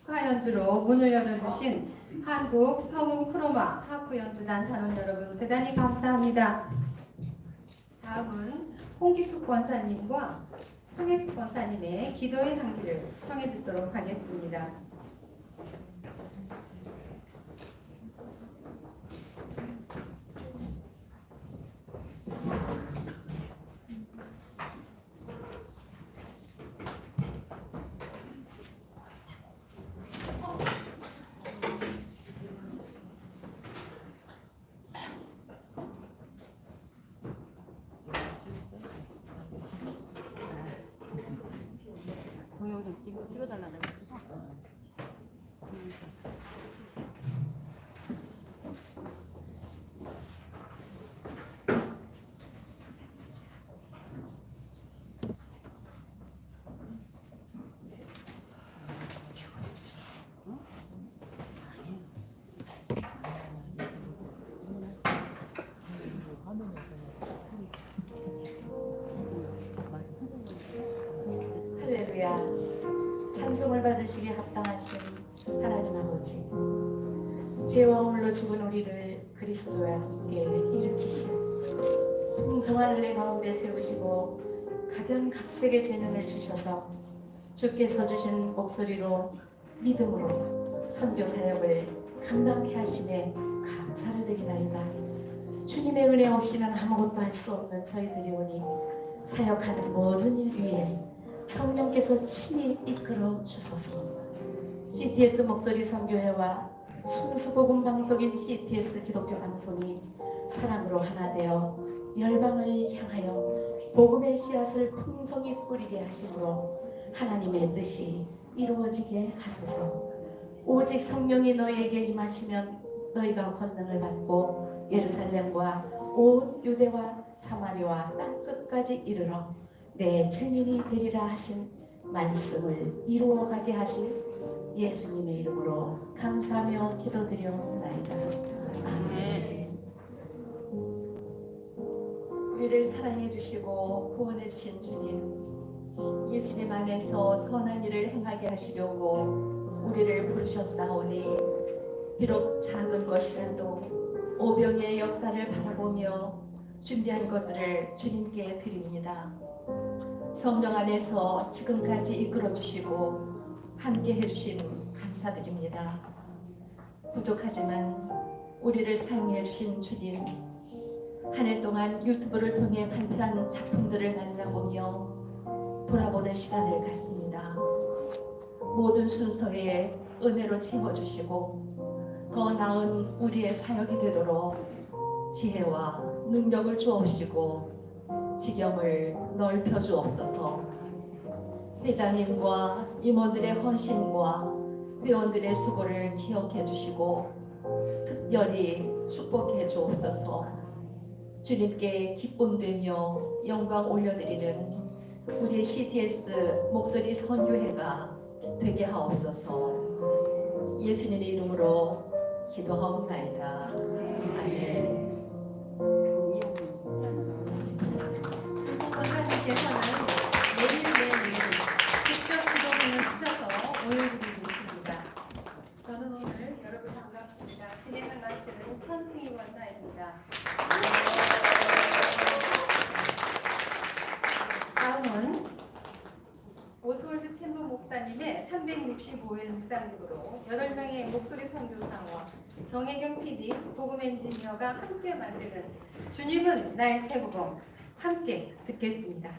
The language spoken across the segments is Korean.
축하 연주로 문을 열어주신 한국 성운 크로마 하프 연주단 단원 여러분 대단히 감사합니다. 다음은 홍기숙 권사님과 홍혜숙 권사님의 기도의 향기를 청해 듣도록 하겠습니다. 동영상 찍어달라는 거죠? 할렐루야. 찬송을 받으시기에 합당하신 하나님 아버지, 죄와 홀로 죽은 우리를 그리스도와 함께 일으키신 풍성한 은혜 가운데 세우시고 각연각색의 재능을 주셔서 주께서 주신 목소리로 믿음으로 선교 사역을 감당케 하심에 감사를 드리나이다. 주님의 은혜 없이는 아무것도 할 수 없는 저희들이오니 사역하는 모든 일 위에 성령께서 친히 이끌어 주소서. CTS 목소리 선교회와 순수복음 방송인 CTS 기독교 방송이 사랑으로 하나 되어 열방을 향하여 복음의 씨앗을 풍성히 뿌리게 하심으로 하나님의 뜻이 이루어지게 하소서. 오직 성령이 너희에게 임하시면 너희가 권능을 받고 예루살렘과 온 유대와 사마리아 땅 끝까지 이르러 내 증인이 되리라 하신 말씀을 이루어가게 하실 예수님의 이름으로 감사하며 기도드려옵나이다. 아멘. 우리를 사랑해 주시고 구원해 주신 주님, 예수님 안에서 선한 일을 행하게 하시려고 우리를 부르셨사오니 비록 작은 것이라도 오병의 역사를 바라보며 준비한 것들을 주님께 드립니다. 성령 안에서 지금까지 이끌어 주시고 함께 해주신 감사드립니다. 부족하지만 우리를 사용해 주신 주님, 한 해 동안 유튜브를 통해 발표한 작품들을 만나보며 돌아보는 시간을 갖습니다. 모든 순서에 은혜로 채워주시고 더 나은 우리의 사역이 되도록 지혜와 능력을 주옵시고 지경을 넓혀 주옵소서. 회장님과 임원들의 헌신과 회원들의 수고를 기억해 주시고 특별히 축복해 주옵소서. 주님께 기쁨되며 영광 올려드리는 우리 CTS 목소리 선교회가 되게 하옵소서. 예수님의 이름으로 기도하옵나이다. 아멘. 권사님께서는 매일매일 직접 기도문을 쓰셔서 올려드리고 있습니다. 저는 오늘 여러분 반갑습니다. 진행을 맡은 천승희 권사입니다. 다음은 오스월드 챔버 목사님의 365일 묵상집으로 8명의 목소리 선교사와 정혜경 PD, 복음 엔지니어가 함께 만드는 주님은 나의 최고봉 함께 듣겠습니다.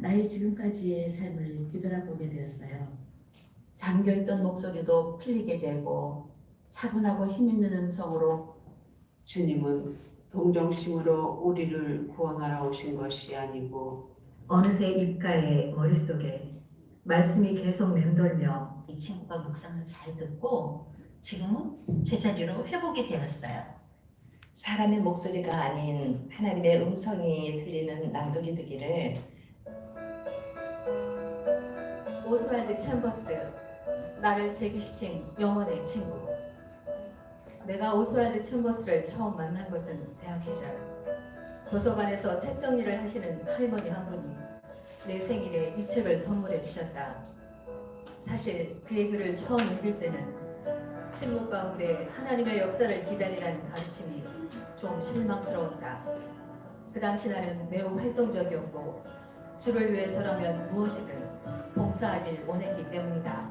나의 지금까지의 삶을 뒤돌아보게 되었어요. 잠겨있던 목소리도 풀리게 되고 차분하고 힘있는 음성으로 주님은 동정심으로 우리를 구원하러 오신 것이 아니고 어느새 입가에 머릿속에 말씀이 계속 맴돌며 이 친구가 묵상을 잘 듣고 지금은 제자리로 회복이 되었어요. 사람의 목소리가 아닌 하나님의 음성이 들리는 낭독이 되기를. 오스왈드 챔버스, 나를 제기시킨 영혼의 친구. 내가 오스왈드 챔버스를 처음 만난 것은 대학 시절. 도서관에서 책 정리를 하시는 할머니 한 분이 내 생일에 이 책을 선물해 주셨다. 사실 그의 글을 처음 읽을 때는 침묵 가운데 하나님의 역사를 기다리라는 가르침이 좀 실망스러웠다. 그 당시 나는 매우 활동적이었고 주를 위해서라면 무엇이든 봉사하길 원했기 때문이다.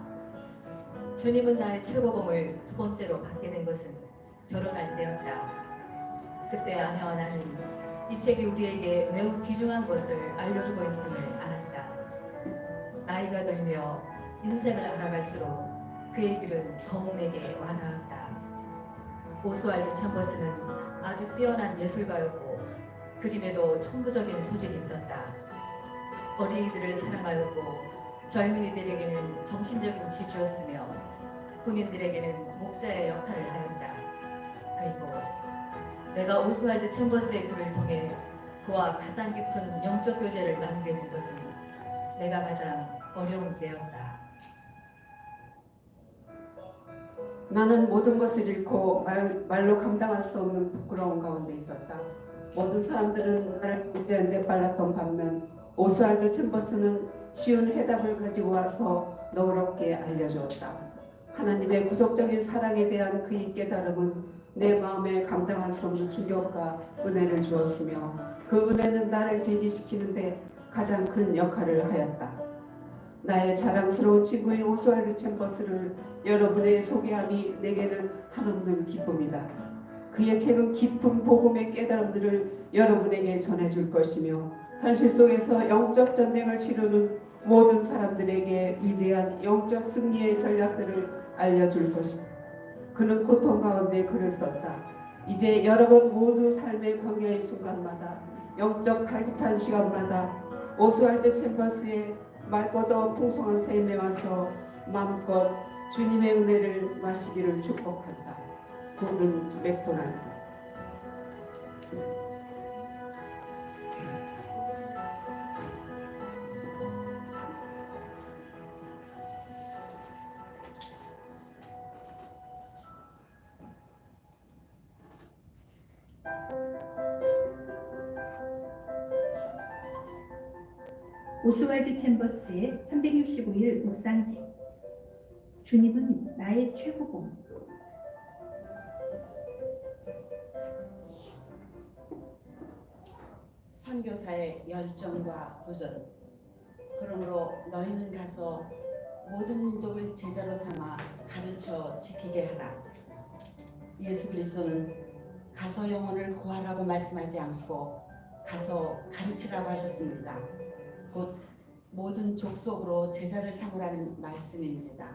주님은 나의 최고봉을 두 번째로 받게 된 것은 결혼할 때였다. 그때 아내와 나는 이 책이 우리에게 매우 귀중한 것을 알려주고 있음을 알았다. 나이가 들며 인생을 알아갈수록 그의 길은 더욱 내게 와닿았다. 오스왈드 챔버스는 아주 뛰어난 예술가였고 그림에도 천부적인 소질이 있었다. 어린이들을 사랑하였고 젊은이들에게는 정신적인 지주였으며 군인들에게는 목자의 역할을 하였다. 그리고 내가 오스왈드 챔버스의 글을 통해 그와 가장 깊은 영적 교제를 나누게 된 것은 내가 가장 어려운 때였다. 나는 모든 것을 잃고 말로 감당할 수 없는 부끄러움 가운데 있었다. 모든 사람들은 나를 기대한데 빨랐던 반면 오스왈드 챔버스는 쉬운 해답을 가지고 와서 너그럽게 알려주었다. 하나님의 구속적인 사랑에 대한 그의 깨달음은 내 마음에 감당할 수 없는 충격과 은혜를 주었으며 그 은혜는 나를 제기시키는데 가장 큰 역할을 하였다. 나의 자랑스러운 친구인 오스왈드 챔버스를 여러분의 소개함이 내게는 한없는 기쁨이다. 그의 책은 깊은 복음의 깨달음들을 여러분에게 전해줄 것이며 현실 속에서 영적 전쟁을 치르는 모든 사람들에게 위대한 영적 승리의 전략들을 알려줄 것이다. 그는 고통 가운데 글을 썼다. 이제 여러분 모두 삶의 광야의 순간마다 영적 갈급한 시간마다 오스왈드 챔버스의 맑고도 풍성한 샘에 와서 마음껏 주님의 은혜를 마시기를 축복한다. 고든 맥도날드. 오스왈드 챔버스의 365일 묵상집. 주님은 나의 최고봉. 선교사의 열정과 도전. 그러므로 너희는 가서 모든 민족을 제자로 삼아 가르쳐 지키게 하라. 예수 그리스도는 가서 영혼을 구하라고 말씀하지 않고 가서 가르치라고 하셨습니다. 곧 모든 족속으로 제자를 삼으라는 말씀입니다.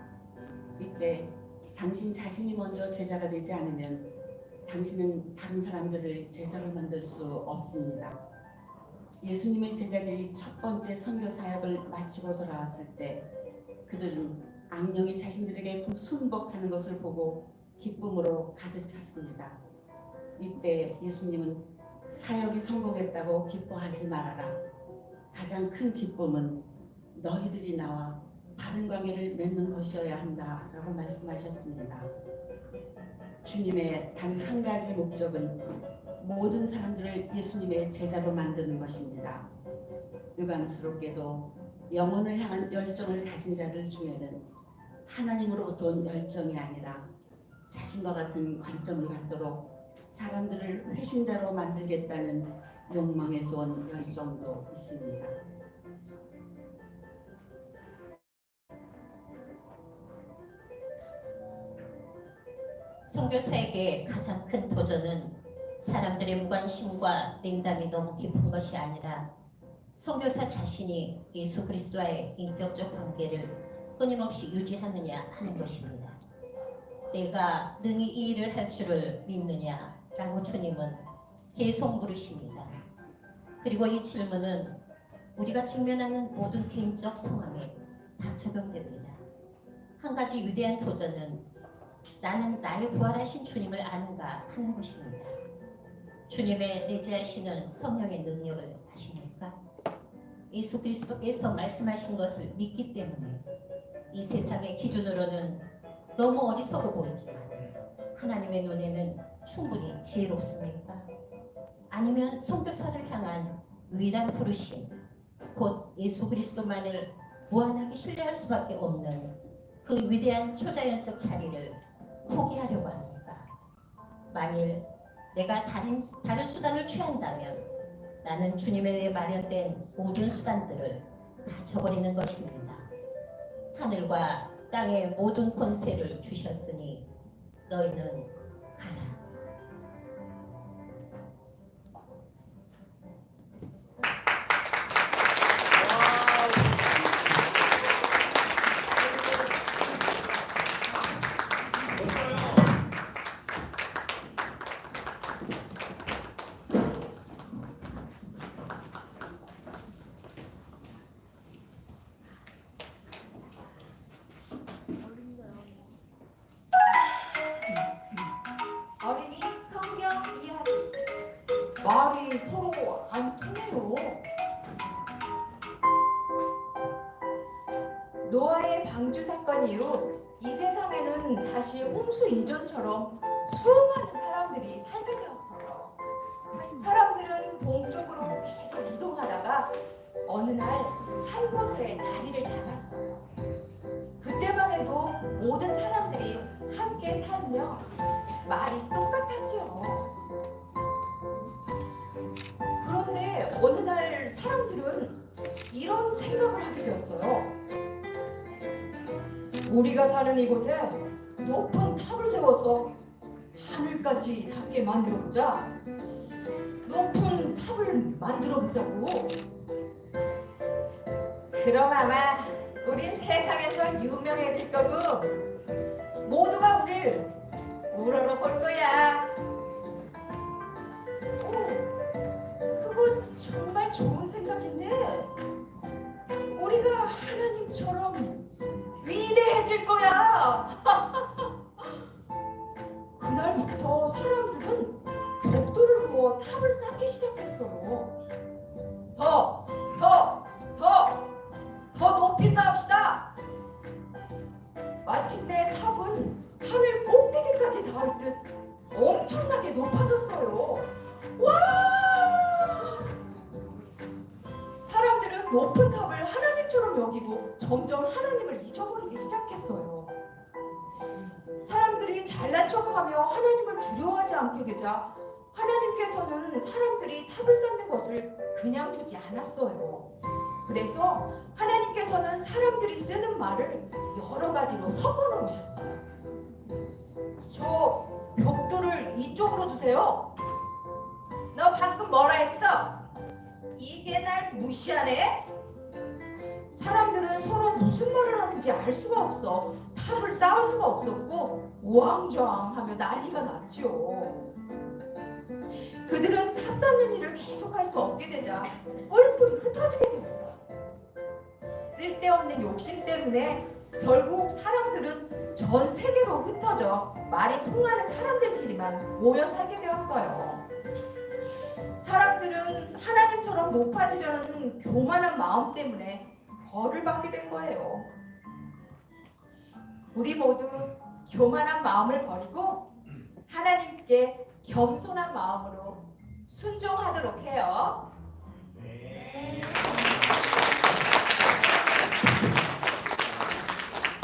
이때 당신 자신이 먼저 제자가 되지 않으면 당신은 다른 사람들을 제자로 만들 수 없습니다. 예수님의 제자들이 첫 번째 선교 사역을 마치고 돌아왔을 때 그들은 악령이 자신들에게 순복하는 것을 보고 기쁨으로 가득 찼습니다. 이때 예수님은 사역이 성공했다고 기뻐하지 말아라. 가장 큰 기쁨은 너희들이 나와 바른 관계를 맺는 것이어야 한다라고 말씀하셨습니다. 주님의 단 한 가지 목적은 모든 사람들을 예수님의 제자로 만드는 것입니다. 유감스럽게도 영혼을 향한 열정을 가진 자들 중에는 하나님으로부터 온 열정이 아니라 자신과 같은 관점을 갖도록 사람들을 회신자로 만들겠다는 욕망에서 온 열정도 있습니다. 선교사에게 가장 큰 도전은 사람들의 무관심과 냉담이 너무 깊은 것이 아니라 선교사 자신이 예수 그리스도와의 인격적 관계를 끊임없이 유지하느냐 하는 것입니다. 내가 능히 이 일을 할 줄을 믿느냐라고 주님은 계속 물으십니다. 그리고 이 질문은 우리가 직면하는 모든 개인적 상황에 다 적용됩니다. 한 가지 위대한 도전은 나는 나의 부활하신 주님을 아는가 하는 것입니다. 주님의 내재하시는 성령의 능력을 아십니까? 예수 그리스도께서 말씀하신 것을 믿기 때문에 이 세상의 기준으로는 너무 어리석어 보이지만 하나님의 눈에는 충분히 지혜롭습니까? 아니면 선교사를 향한 유일한 부르심, 곧 예수 그리스도만을 무한하게 신뢰할 수밖에 없는 그 위대한 초자연적 자리를 포기하려고 합니까? 만일 내가 다른 수단을 취한다면 나는 주님에 의해 마련된 모든 수단들을 다 저버리는 것입니다. 하늘과 땅의 모든 권세를 주셨으니 너희는 가라. 어린이 성경 이야기. 말이 서로 안 통해요. 노아의 방주 사건 이후 이 세상에는 다시 홍수 이전처럼 수많은 사람들이 살게 되었어요. 사람들은 동쪽으로 계속 이동하다가 어느 날 한 곳에 자리를 잡았어요. 그때만 해도 모든 사람들이 함께 살며 말이 똑같았죠. 그런데 어느 날 사람들은 이런 생각을 하게 되었어요. 우리가 사는 이곳에 높은 탑을 세워서 하늘까지 닿게 만들어보자. 높은 탑을 만들어보자고. 그럼 아마 우린 세상에서 유명해질 거고 모두가 우릴 우러러볼 거야. 그건 정말 좋은 생각인데 우리가 하나님처럼 위대해질 거야. 그날부터 사람들은 벽돌을 부어 탑을 쌓기 시작했어요. 더 높이 쌓읍시다. 마침내 탑은 하늘 꼭대기까지 닿을 듯 엄청나게 높아졌어요. 와! 사람들은 높은 탑을 하나님처럼 여기고 점점 하나님을 잊어버리기 시작했어요. 사람들이 잘난 척하며 하나님을 두려워하지 않게 되자 하나님께서는 사람들이 탑을 쌓는 것을 그냥 두지 않았어요. 그래서 하나님께서는 사람들이 쓰는 말을 여러 가지로 섞어 놓으셨어요. 저 벽돌을 이쪽으로 주세요. 너 방금 뭐라 했어? 이게 날 무시하네? 사람들은 서로 무슨 말을 하는지 알 수가 없어. 탑을 쌓을 수가 없었고 우왕좌왕하며 난리가 났죠. 그들은 탑 쌓는 일을 계속할 수 없게 되자 뿔뿔이 흩어지게 되었어요. 쓸데없는 욕심 때문에 결국 사람들은 전 세계로 흩어져 말이 통하는 사람들끼리만 모여 살게 되었어요. 사람들은 하나님처럼 높아지려는 교만한 마음 때문에 벌을 받게 된 거예요. 우리 모두 교만한 마음을 버리고 하나님께 겸손한 마음으로 순종하도록 해요.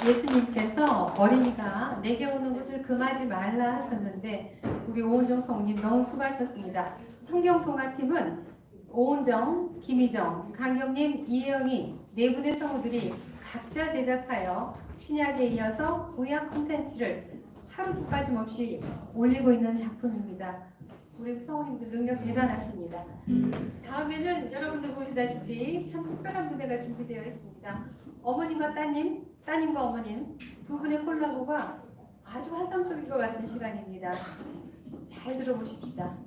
예수님께서 어린이가 내게 오는 것을 금하지 말라 하셨는데 우리 오은정 성우님 너무 수고하셨습니다. 성경 통화팀은 오은정, 김희정, 강경님, 이혜영이 네 분의 성우들이 각자 제작하여 신약에 이어서 구약 콘텐츠를 하루도 빠짐없이 올리고 있는 작품입니다. 우리 성우님들 능력 대단하십니다. 다음에는 여러분들 보시다시피 참 특별한 무대가 준비되어 있습니다. 어머님과 따님, 따님과 어머님 두 분의 콜라보가 아주 환상적인 것 같은 시간입니다. 잘 들어보십시다.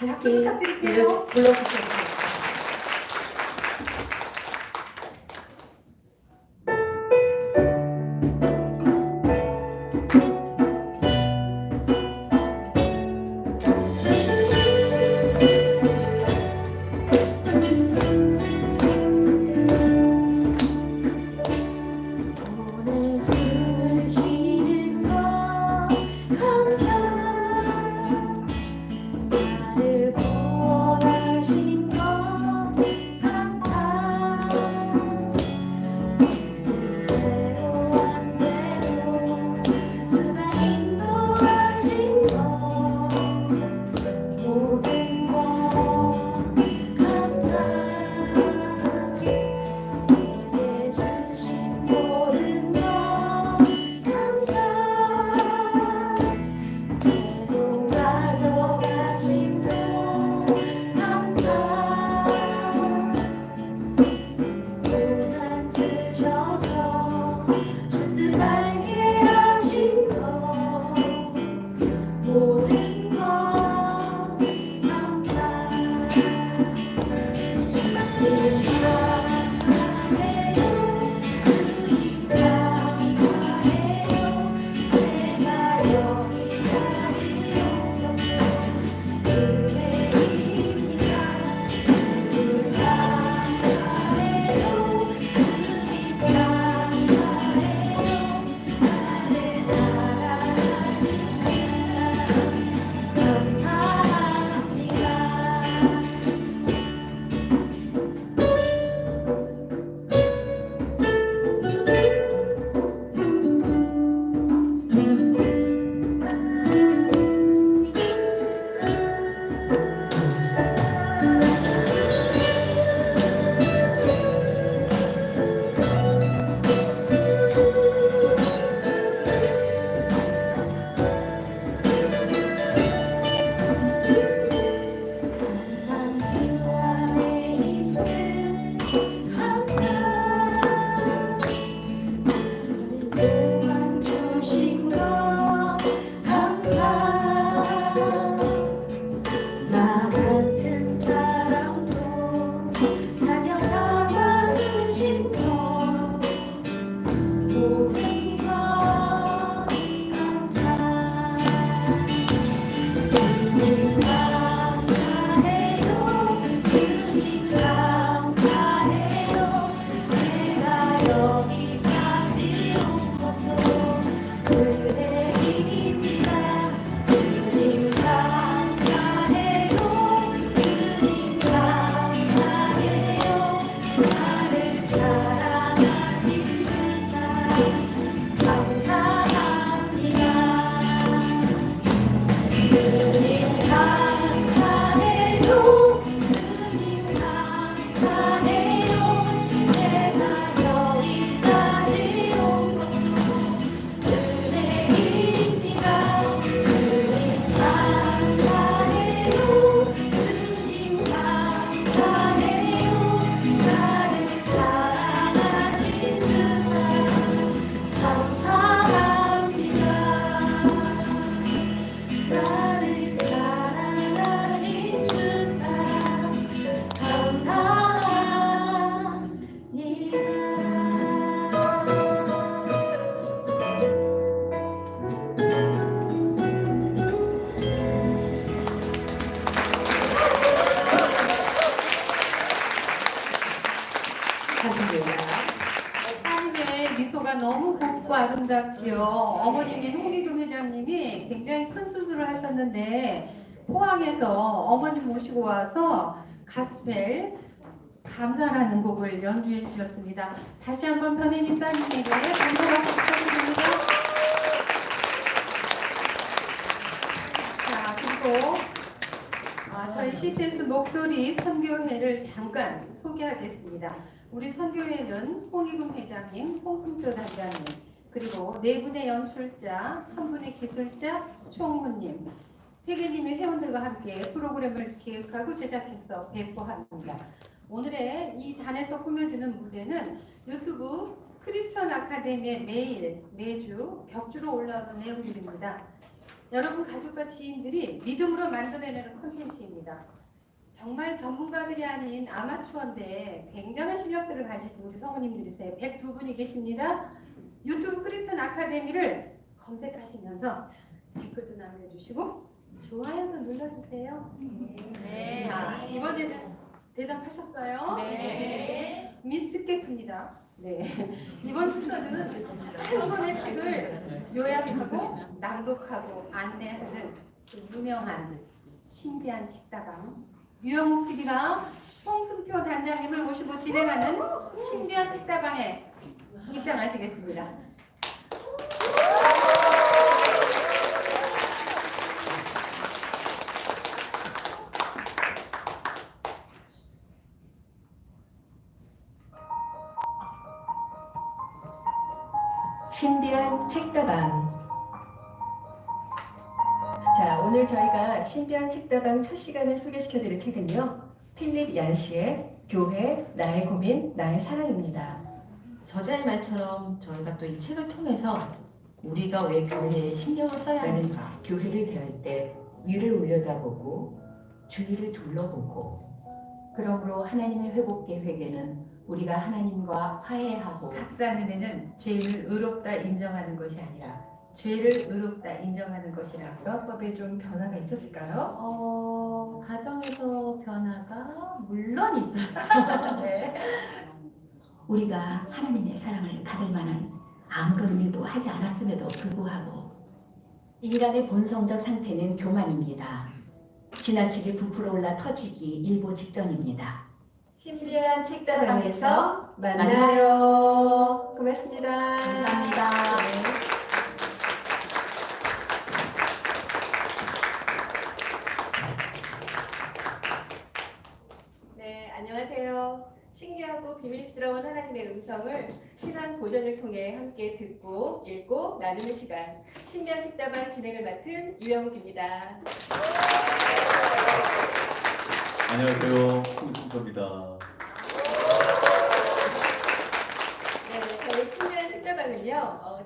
박수 부탁드릴게요. 불러주셔도 됩니다. 오늘 숨을 쉬는 것 감사 나를 구원하신 것 감사 뜻대로 안 되고 주가 인도하신 것 모든 것 감사 내게 주신 모든 것 감사 내로 가져가신 것 감사 눈안 주셔서 주뜻 알게 하신 것 모든 것 감사 주님 감사해요 주님 감사해요 내가 여기까지 온 것도 은혜입니다 주님 감사해요 주님 감사해요 나를 사랑하신 그 감사합니다. 항상 주 안에 있을 감사 소망 주신 것 감사 나 같은 사람도 자녀 삼아 주신 것 모든 것 감사 주님 감사해요 주님 감사해요 내가 여기까지 온 것도 은혜입니다 주님 감사해요 주님 감사해요 나를 사랑하신 주 사랑 감사합니다 주님 감사해요 주님 감사해요 내가 여기까지 온 것도 은혜입니다 주님 감사해요 주님 감사해요 나를 사랑하신 주 사랑 감사합니다 나를 사랑하신 주 사랑 감사합니다. 감사합니다. 따님의 미소가 너무 곱고 아름답지요. 어머님인 홍기금 회장님이 굉장히 큰 수술을 하셨는데 포항에서 어머님 모시고 와서 가스펠 감사라는 곡을 연주해 주셨습니다. 다시 한번 변혜민 따님에게 감사 박수 부탁드립니다. 자, 그리고 저희 CTS 목소리 선교회를 잠깐 소개하겠습니다. 우리 선교회는 홍기금 회장님, 홍승표 단장님, 그리고 네 분의 연출자, 한 분의 기술자, 총무님, 회계님의 회원들과 함께 프로그램을 기획하고 제작해서 배포합니다. 오늘의 이 단에서 꾸며지는 무대는 유튜브 크리스천 아카데미에 매주 격주로 올라오는 내용들입니다. 여러분 가족과 지인들이 믿음으로 만들어내는 콘텐츠입니다. 정말 전문가들이 아닌 아마추어인데 굉장한 실력들을 가지신 우리 성우님들이세요. 102분이 계십니다. 유튜브 크리스천 아카데미를 검색하시면서 댓글도 남겨주시고 좋아요도 눌러주세요. 네. 자, 이번에는 대답하셨어요? 네. 믿겠습니다. 네. 이번 순서는 한 권의 책을 요약하고 낭독하고 안내하는 그 유명한 신비한 책다방 유영욱 PD가 홍승표 단장님을 모시고 진행하는 신비한 책다방에 입장하시겠습니다. 신비한 책다방. 자, 오늘 저희가 신비한 책다방 첫 시간을 소개시켜드릴 책은요, 필립 얀시의 교회, 나의 고민, 나의 사랑입니다. 저자의 말처럼 저희가 또 이 책을 통해서 우리가 왜 교회에 신경을 써야 하는가, 교회를 대할 때 위를 올려다보고 주위를 둘러보고, 그러므로 하나님의 회복 계획에는 우리가 하나님과 화해하고 각 사람에는 죄를 의롭다 인정하는 것이 아니라 죄를 의롭다 인정하는 것이라고. 요한법에 좀 변화가 있었을까요? 가정에서 변화가 물론 있었죠. 네. 우리가 하나님의 사랑을 받을 만한 아무런 일도 하지 않았음에도 불구하고 인간의 본성적 상태는 교만입니다. 지나치게 부풀어 올라 터지기 일보 직전입니다. 신비한 책다방에서 만나요. 고맙습니다. 감사합니다. 네, 안녕하세요. 신기하고 비밀스러운 하나님의 음성을 신앙 고전을 통해 함께 듣고 읽고 나누는 시간, 신비한 책다방 진행을 맡은 유영욱입니다. 안녕하세요. 홍승표입니다. 네, 저희 신비한 책다방은요,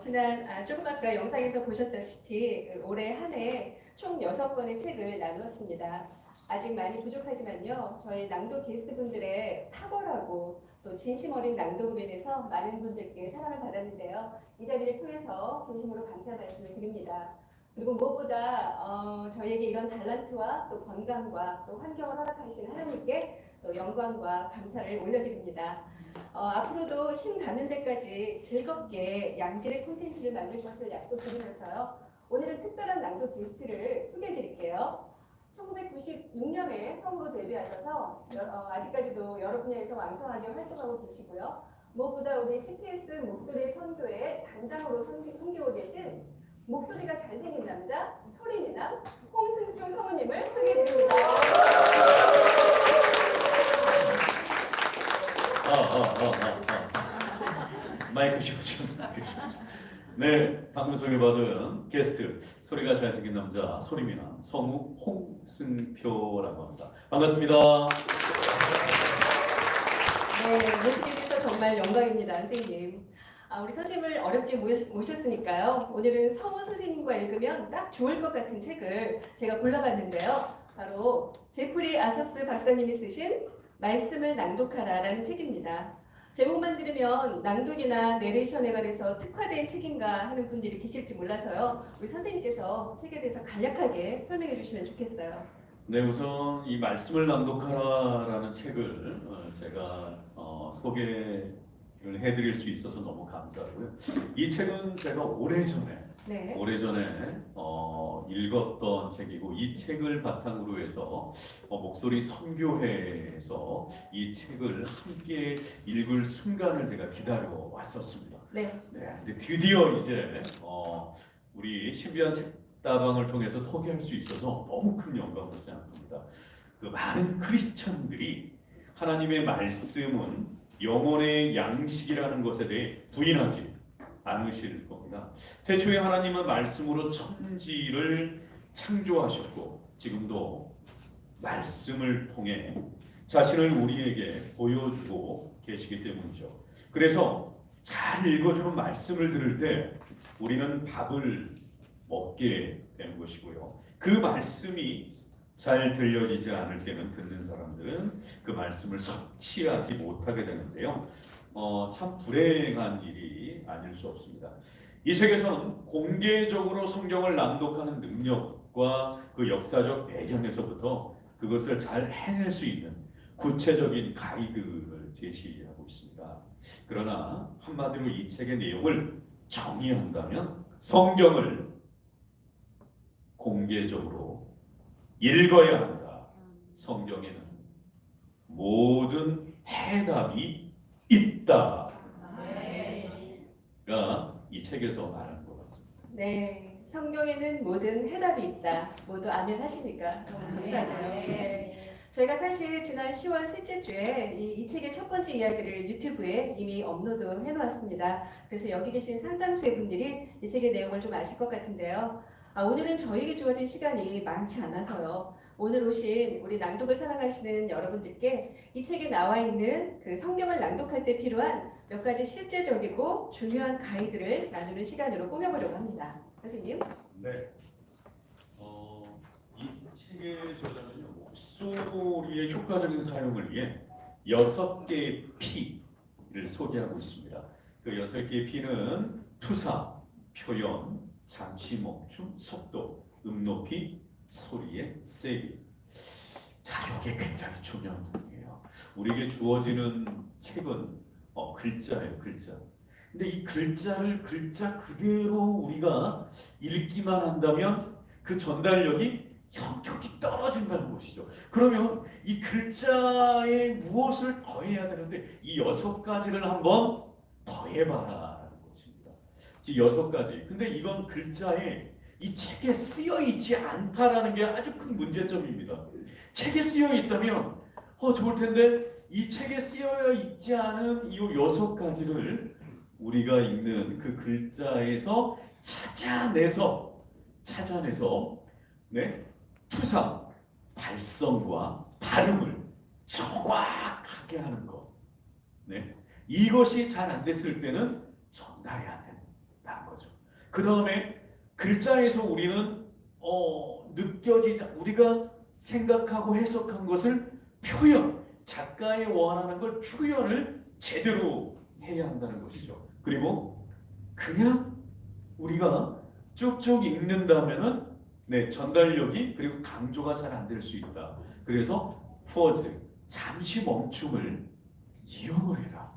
조금 아까 영상에서 보셨다시피 올해 한 해 총 6권의 책을 나누었습니다. 아직 많이 부족하지만요, 저희 낭독 게스트분들의 탁월하고 또 진심 어린 낭독으로 인해서 많은 분들께 사랑을 받았는데요. 이 자리를 통해서 진심으로 감사 말씀을 드립니다. 그리고 무엇보다 저희에게 이런 달란트와 또 건강과 또 환경을 허락하신 하나님께 또 영광과 감사를 올려드립니다. 앞으로도 힘 닿는 데까지 즐겁게 양질의 콘텐츠를 만들 것을 약속드리면서요. 오늘은 특별한 낭독 게스트를 소개해드릴게요. 1996년에 성으로 데뷔하셔서 아직까지도 여러 분야에서 왕성하게 활동하고 계시고요. 무엇보다 우리 CTS 목소리 선교의 단장으로 섬기고 계신 목소리가 잘생긴 남자, 소리미남 홍승표 성우님을 소개해드립니다. 마이크 좀. 네, 방금 소개받은 게스트 소리가 잘생긴 남자 소리미남 성우 홍승표라고 합니다. 반갑습니다. 네, 모시게 돼서 정말 영광입니다, 선생님. 우리 선생님을 어렵게 모셨으니까요. 오늘은 성우 선생님과 읽으면 딱 좋을 것 같은 책을 제가 골라봤는데요. 바로 제프리 아서스 박사님이 쓰신 말씀을 낭독하라라는 책입니다. 제목만 들으면 낭독이나 내레이션에 관해서 특화된 책인가 하는 분들이 계실지 몰라서요. 우리 선생님께서 책에 대해서 간략하게 설명해 주시면 좋겠어요. 네, 우선 이 말씀을 낭독하라라는 책을 제가 소개를 해드릴 수 있어서 너무 감사하고요. 이 책은 제가 오래전에 읽었던 책이고, 이 책을 바탕으로 해서 목소리 선교회에서 이 책을 함께 읽을 순간을 제가 기다려 왔었습니다. 네. 근데 드디어 이제 우리 신비한 책다방을 통해서 소개할 수 있어서 너무 큰 영광으로 생각합니다. 그 많은 크리스천들이 하나님의 말씀은 영혼의 양식이라는 것에 대해 부인하지 않으실 겁니다. 태초에 하나님은 말씀으로 천지를 창조하셨고 지금도 말씀을 통해 자신을 우리에게 보여주고 계시기 때문이죠. 그래서 잘 읽어주는 말씀을 들을 때 우리는 답을 먹게 되는 것이고요. 그 말씀이 잘 들려지지 않을 때는 듣는 사람들은 그 말씀을 성취하지 못하게 되는데요. 참 불행한 일이 아닐 수 없습니다. 이 책에서는 공개적으로 성경을 낭독하는 능력과 그 역사적 배경에서부터 그것을 잘 해낼 수 있는 구체적인 가이드를 제시하고 있습니다. 그러나 한마디로 이 책의 내용을 정의한다면 성경을 공개적으로 읽어야 한다. 성경에는 모든 해답이 있다. 가 이 책에서 말하는 것 같습니다. 네, 성경에는 모든 해답이 있다. 모두 아멘 하십니까? 감사하네요. 네. 저희가 사실 지난 10월 셋째 주에 이 책의 첫 번째 이야기를 유튜브에 이미 업로드 해놓았습니다. 그래서 여기 계신 상당수의 분들이 이 책의 내용을 좀 아실 것 같은데요. 오늘은 저에게 주어진 시간이 많지 않아서요. 오늘 오신 우리 낭독을 사랑하시는 여러분들께 이 책에 나와 있는 그 성경을 낭독할 때 필요한 몇 가지 실제적이고 중요한 가이드를 나누는 시간으로 꾸며보려고 합니다. 선생님. 네. 이 책의 저자는요, 목소리의 효과적인 사용을 위해 6개의 P를 소개하고 있습니다. 그 6개의 P는 투사, 표현, 잠시 멈춤, 속도, 높이, 소리의 세기. 자, 이게 굉장히 중요한 부분이에요. 우리에게 주어지는 책은 글자예요, 글자. 근데 이 글자를 글자 그대로 우리가 읽기만 한다면 그 전달력이 형격이 떨어진다는 것이죠. 그러면 이 글자에 무엇을 더해야 되는데 이 6가지를 한번 더해봐라라는 것입니다. 지금 6가지. 근데 이건 글자에 이 책에 쓰여 있지 않다라는 게 아주 큰 문제점입니다. 책에 쓰여 있다면 좋을 텐데 이 책에 쓰여 있지 않은 이 6가지를 우리가 읽는 그 글자에서 찾아내서 투사, 발성과 발음을 정확하게 하는 것. 이것이 잘 안 됐을 때는 전달이 안 된다는 거죠. 그 다음에 글자에서 우리는 우리가 생각하고 해석한 것을 작가의 원하는 걸 표현을 제대로 해야 한다는 것이죠. 그리고 그냥 우리가 쭉쭉 읽는다면은 전달력이 그리고 강조가 잘 안 될 수 있다. 그래서 pause, 잠시 멈춤을 이용을 해라.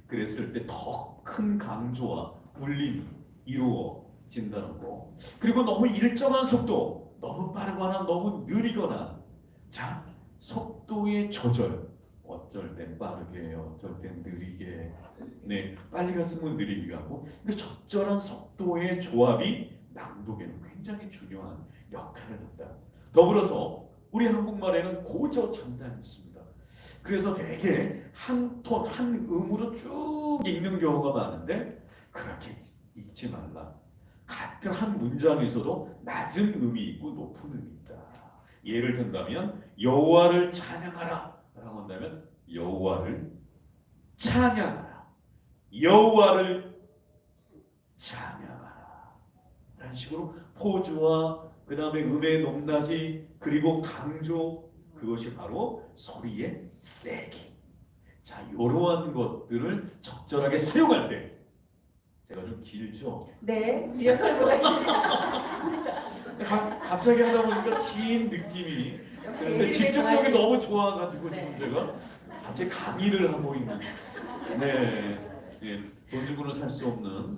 그랬을 때 더 큰 강조와 울림이 이루어진다는 거. 그리고 너무 일정한 속도, 너무 빠르거나 너무 느리거나, 속도의 조절. 어쩔 땐 빠르게, 어쩔 땐 느리게. 빨리 갔으면 느리게 가고. 그 적절한 속도의 조합이 낭독에는 굉장히 중요한 역할을 한다. 더불어서 우리 한국말에는 고저장단이 있습니다. 그래서 되게 한 톤, 한 음으로 쭉 읽는 경우가 많은데 그렇게 읽지 말라. 같은 한 문장에서도 낮은 음이 있고 높은 음이 있다. 예를 든다면 여호와를 찬양하라 라고 한다면 여호와를 찬양하라, 여호와를 찬양하라 라는 식으로 포즈와 그 다음에 음의 높낮이 그리고 강조, 그것이 바로 소리의 세기. 이러한 것들을 적절하게 사용할 때, 제가 좀 길죠? 네, 리허설보다 길다. 갑자기 하다 보니까 긴 느낌이. 근데 집중력이 너무 좋아가지고 지금 제가 갑자기 강의를 하고 있는. 돈 주고는 살 수 없는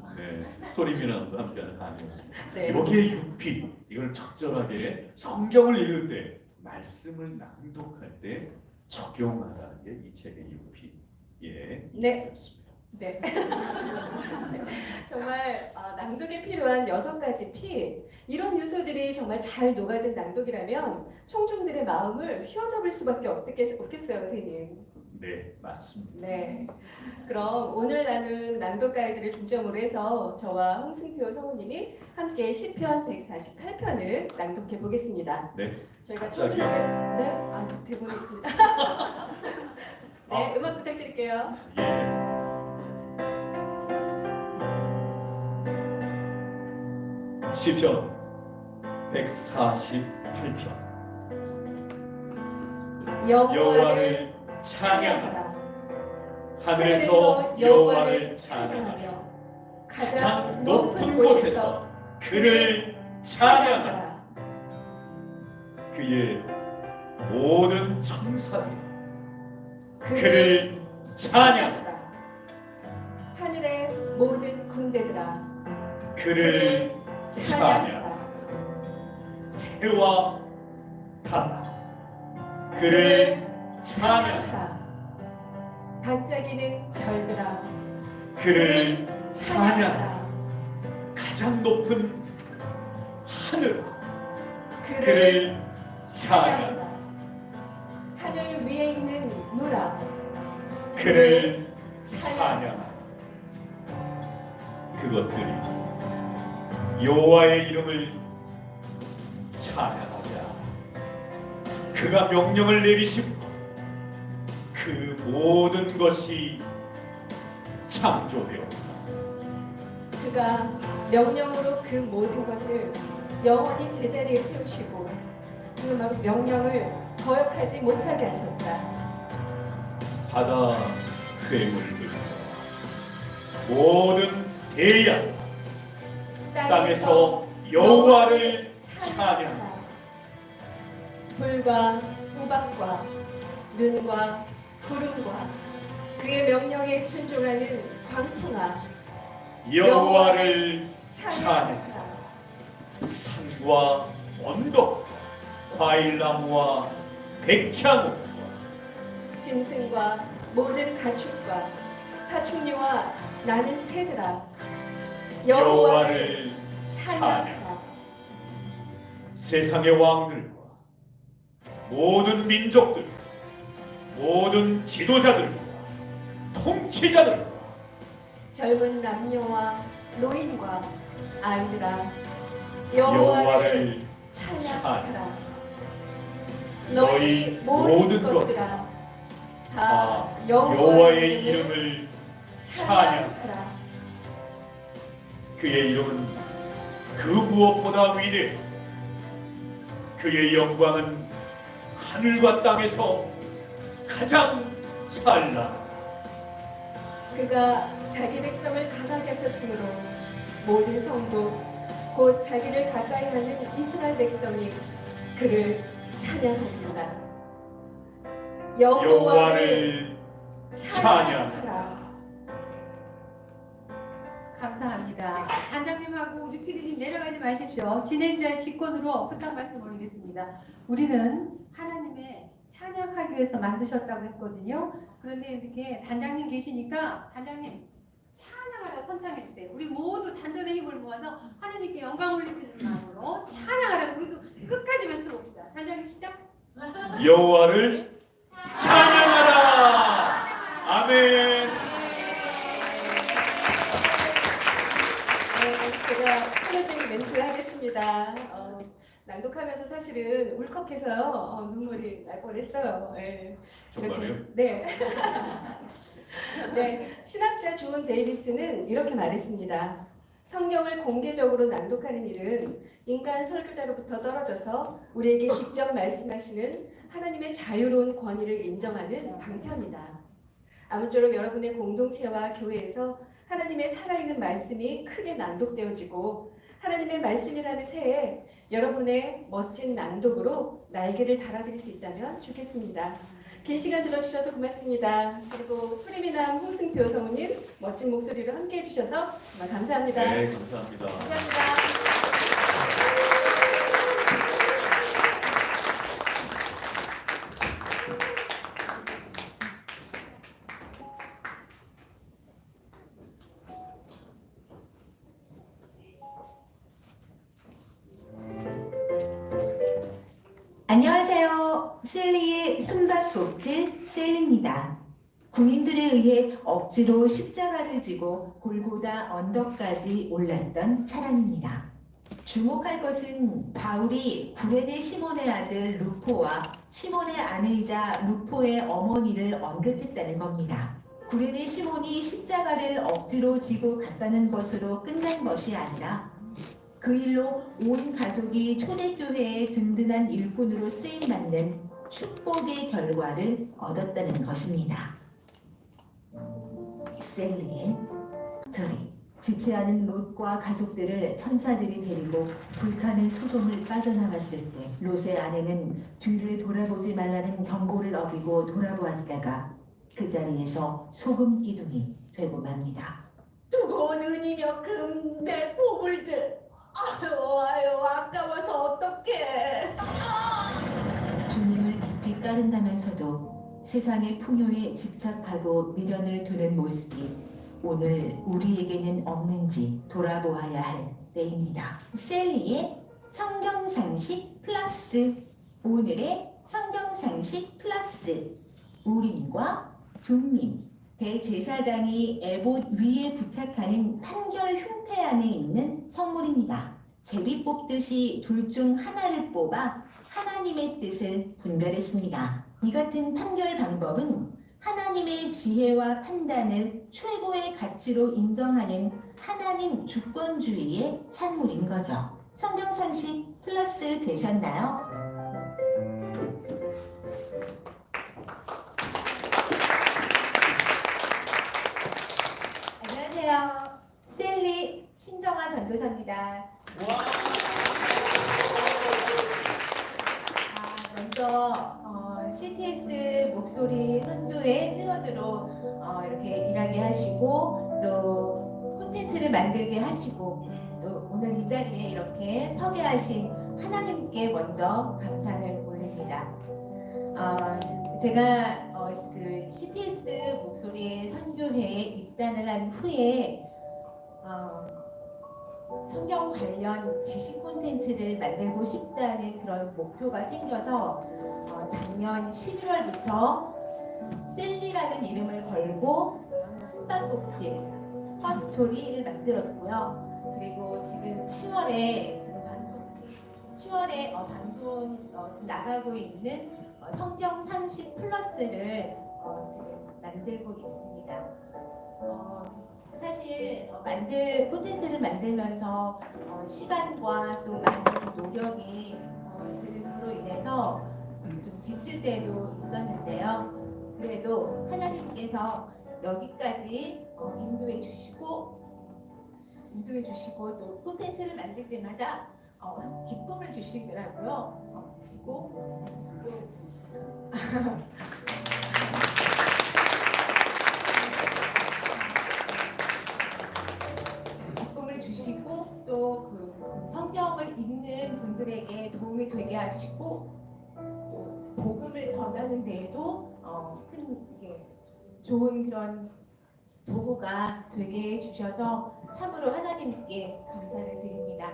소리미남과 함께하는 강의였습니다. 여기에 6P, 이걸 적절하게 성경을 읽을 때, 말씀을 낭독할 때 적용하라는 게 이 책의 6P였습니다. 네. 정말 낭독에 필요한 6가지 P, 이런 요소들이 정말 잘 녹아든 낭독이라면 청중들의 마음을 휘어잡을 수밖에 없겠어요, 선생님. 네, 맞습니다. 네. 그럼 오늘 나눈 낭독 가이드를 중점으로 해서 저와 홍승표 성우님이 함께 시편 148편을 낭독해 보겠습니다. 네. 저희가 청중들 대본에 있습니다. 네, 음악 부탁드릴게요. 시편 148편 여호와를 여호와를 찬양하라. 찬양하라. 하늘에서 여호와를 찬양하며 가장 높은 곳에서 그를 찬양하라. 그의 모든 천사들이 그를 찬양하라. 하늘의 모든 군대들아 그를 찬양하라. 해와 달아 그를 찬양하라. 반짝이는 별들아 그를 찬양하라. 가장 높은 하늘 그를 찬양하라. 하늘 위에 있는 물아 그를 찬양하라. 그것들이 여호와의 이름을 찬양하라. 그가 명령을 내리시고 그 모든 것이 창조되었다. 그가 명령으로 그 모든 것을 영원히 제자리에 세우시고 그 명령을 거역하지 못하게 하셨다. 바다 괴물들 모든 대양 땅에서 여호와를 찬양하라. 불과 우박과 눈과 구름과 그의 명령에 순종하는 광풍아 여호와를 찬양하라. 산과 언덕 과일나무와 백향목과 짐승과 모든 가축과 파충류와 나는 새들아 여호와를 찬양하라. 찬양하라. 세상의 왕들과 모든 민족들 모든 지도자들과 통치자들과 젊은 남녀와 노인과 아이들아 여호와를 찬양하라. 너희 모든 것들아 다 여호와의 이름을 찬양하라. 그의 이름은 그 무엇보다 위대해. 그의 영광은 하늘과 땅에서 가장 찬란하다. 그가 자기 백성을 강하게 하셨으므로 모든 성도 곧 자기를 가까이 하는 이스라엘 백성이 그를 찬양하리로다. 여호와를 찬양하라. 감사합니다. 단장님하고 우리 PD님 내려가지 마십시오. 진행자의 직권으로 부탁 말씀 올리겠습니다. 우리는 하나님의 찬양하기 위해서 만드셨다고 했거든요. 그런데 이렇게 단장님 계시니까 단장님 찬양하라 선창해 주세요. 우리 모두 단전의 힘을 모아서 하나님께 영광 올리는 마음으로 찬양하라. 우리도 끝까지 외쳐봅시다. 단장님 시작. 여호와를 찬양하라. 아멘. 제가 하나씩 멘트를 하겠습니다. 낭독하면서 사실은 울컥해서요. 눈물이 날 뻔했어요. 네. 정말요? 네. 네. 신학자 존 데이비스는 이렇게 말했습니다. 성경을 공개적으로 낭독하는 일은 인간 설교자로부터 떨어져서 우리에게 직접 말씀하시는 하나님의 자유로운 권위를 인정하는 방편이다. 아무쪼록 여러분의 공동체와 교회에서 하나님의 살아있는 말씀이 크게 낭독되어지고 하나님의 말씀이라는 새에 여러분의 멋진 낭독으로 날개를 달아드릴 수 있다면 좋겠습니다. 긴 시간 들어주셔서 고맙습니다. 그리고 소리미남 홍승표 성우님 멋진 목소리로 함께해 주셔서 정말 감사합니다. 네, 감사합니다. 감사합니다. 안녕하세요. 셀리의 숨바꼭질 셀리입니다. 군인들에 의해 억지로 십자가를 지고 골고다 언덕까지 올랐던 사람입니다. 주목할 것은 바울이 구레네 시몬의 아들 루포와 시몬의 아내이자 루포의 어머니를 언급했다는 겁니다. 구레네 시몬이 십자가를 억지로 지고 갔다는 것으로 끝난 것이 아니라 그 일로 온 가족이 초대교회의 든든한 일꾼으로 쓰임받는 축복의 결과를 얻었다는 것입니다. 셀리의 스토리. 지체하는 롯과 가족들을 천사들이 데리고 불타는 소돔을 빠져나갔을 때 롯의 아내는 뒤를 돌아보지 말라는 경고를 어기고 돌아보았다가 그 자리에서 소금 기둥이 되고 맙니다. 두고온 은이며 금 내 보물들. 아유 아까워서 어떡해. 주님을 깊이 따른다면서도 세상의 풍요에 집착하고 미련을 두는 모습이 오늘 우리에게는 없는지 돌아보아야 할 때입니다. 셀리의 성경상식 플러스. 오늘의 성경상식 플러스. 우림과 둠밈. 대제사장이 에봇 위에 부착하는 판결 흉패 안에 있는 선물입니다. 제비 뽑듯이 둘 중 하나를 뽑아 하나님의 뜻을 분별했습니다. 이 같은 판결 방법은 하나님의 지혜와 판단을 최고의 가치로 인정하는 하나님 주권주의의 산물인 거죠. 성경상식 플러스 되셨나요? 안녕하세요. 셀리 신정아 전도사입니다. 먼저 CTS 목소리 선교회 회원으로 이렇게 일하게 하시고 또 콘텐츠를 만들게 하시고 또 오늘 이 자리에 이렇게 서게 하신 하나님께 먼저 감사를 올립니다. 제가 그 CTS 목소리 선교회에 입단을 한 후에 성경 관련 지식 콘텐츠를 만들고 싶다는 그런 목표가 생겨서 작년 11월부터 셀리라는 이름을 걸고 숨바꼭질 퍼스토리를 만들었고요. 그리고 지금 10월에 방송 지금 나가고 있는 성경 상식 플러스를 지금 만들고 있습니다. 사실 콘텐츠를 만들면서 시간과 또 많은 노력이 들므로 인해서 좀 지칠 때도 있었는데요. 그래도 하나님께서 여기까지 인도해 주시고 또 콘텐츠를 만들 때마다 기쁨을 주시더라고요. 그리고 또 기쁨을 주시고 또 그 성경을 읽는 분들에게 도움이 되게 하시고 또 복음을 전하는 데에도 큰 좋은 그런 도구가 되게 해주셔서 참으로 하나님께 감사를 드립니다.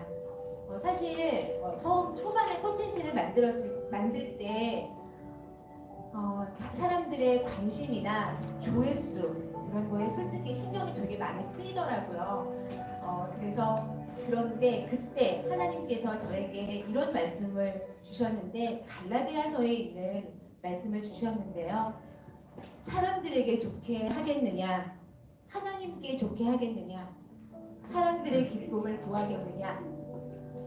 사실 초반에 콘텐츠를 만들 때 사람들의 관심이나 조회수 이런 거에 솔직히 신경이 되게 많이 쓰이더라고요. 그런데 그때 하나님께서 저에게 이런 말씀을 주셨는데 갈라디아서에 있는 말씀을 주셨는데요. 사람들에게 좋게 하겠느냐, 하나님께 좋게 하겠느냐, 사람들의 기쁨을 구하겠느냐.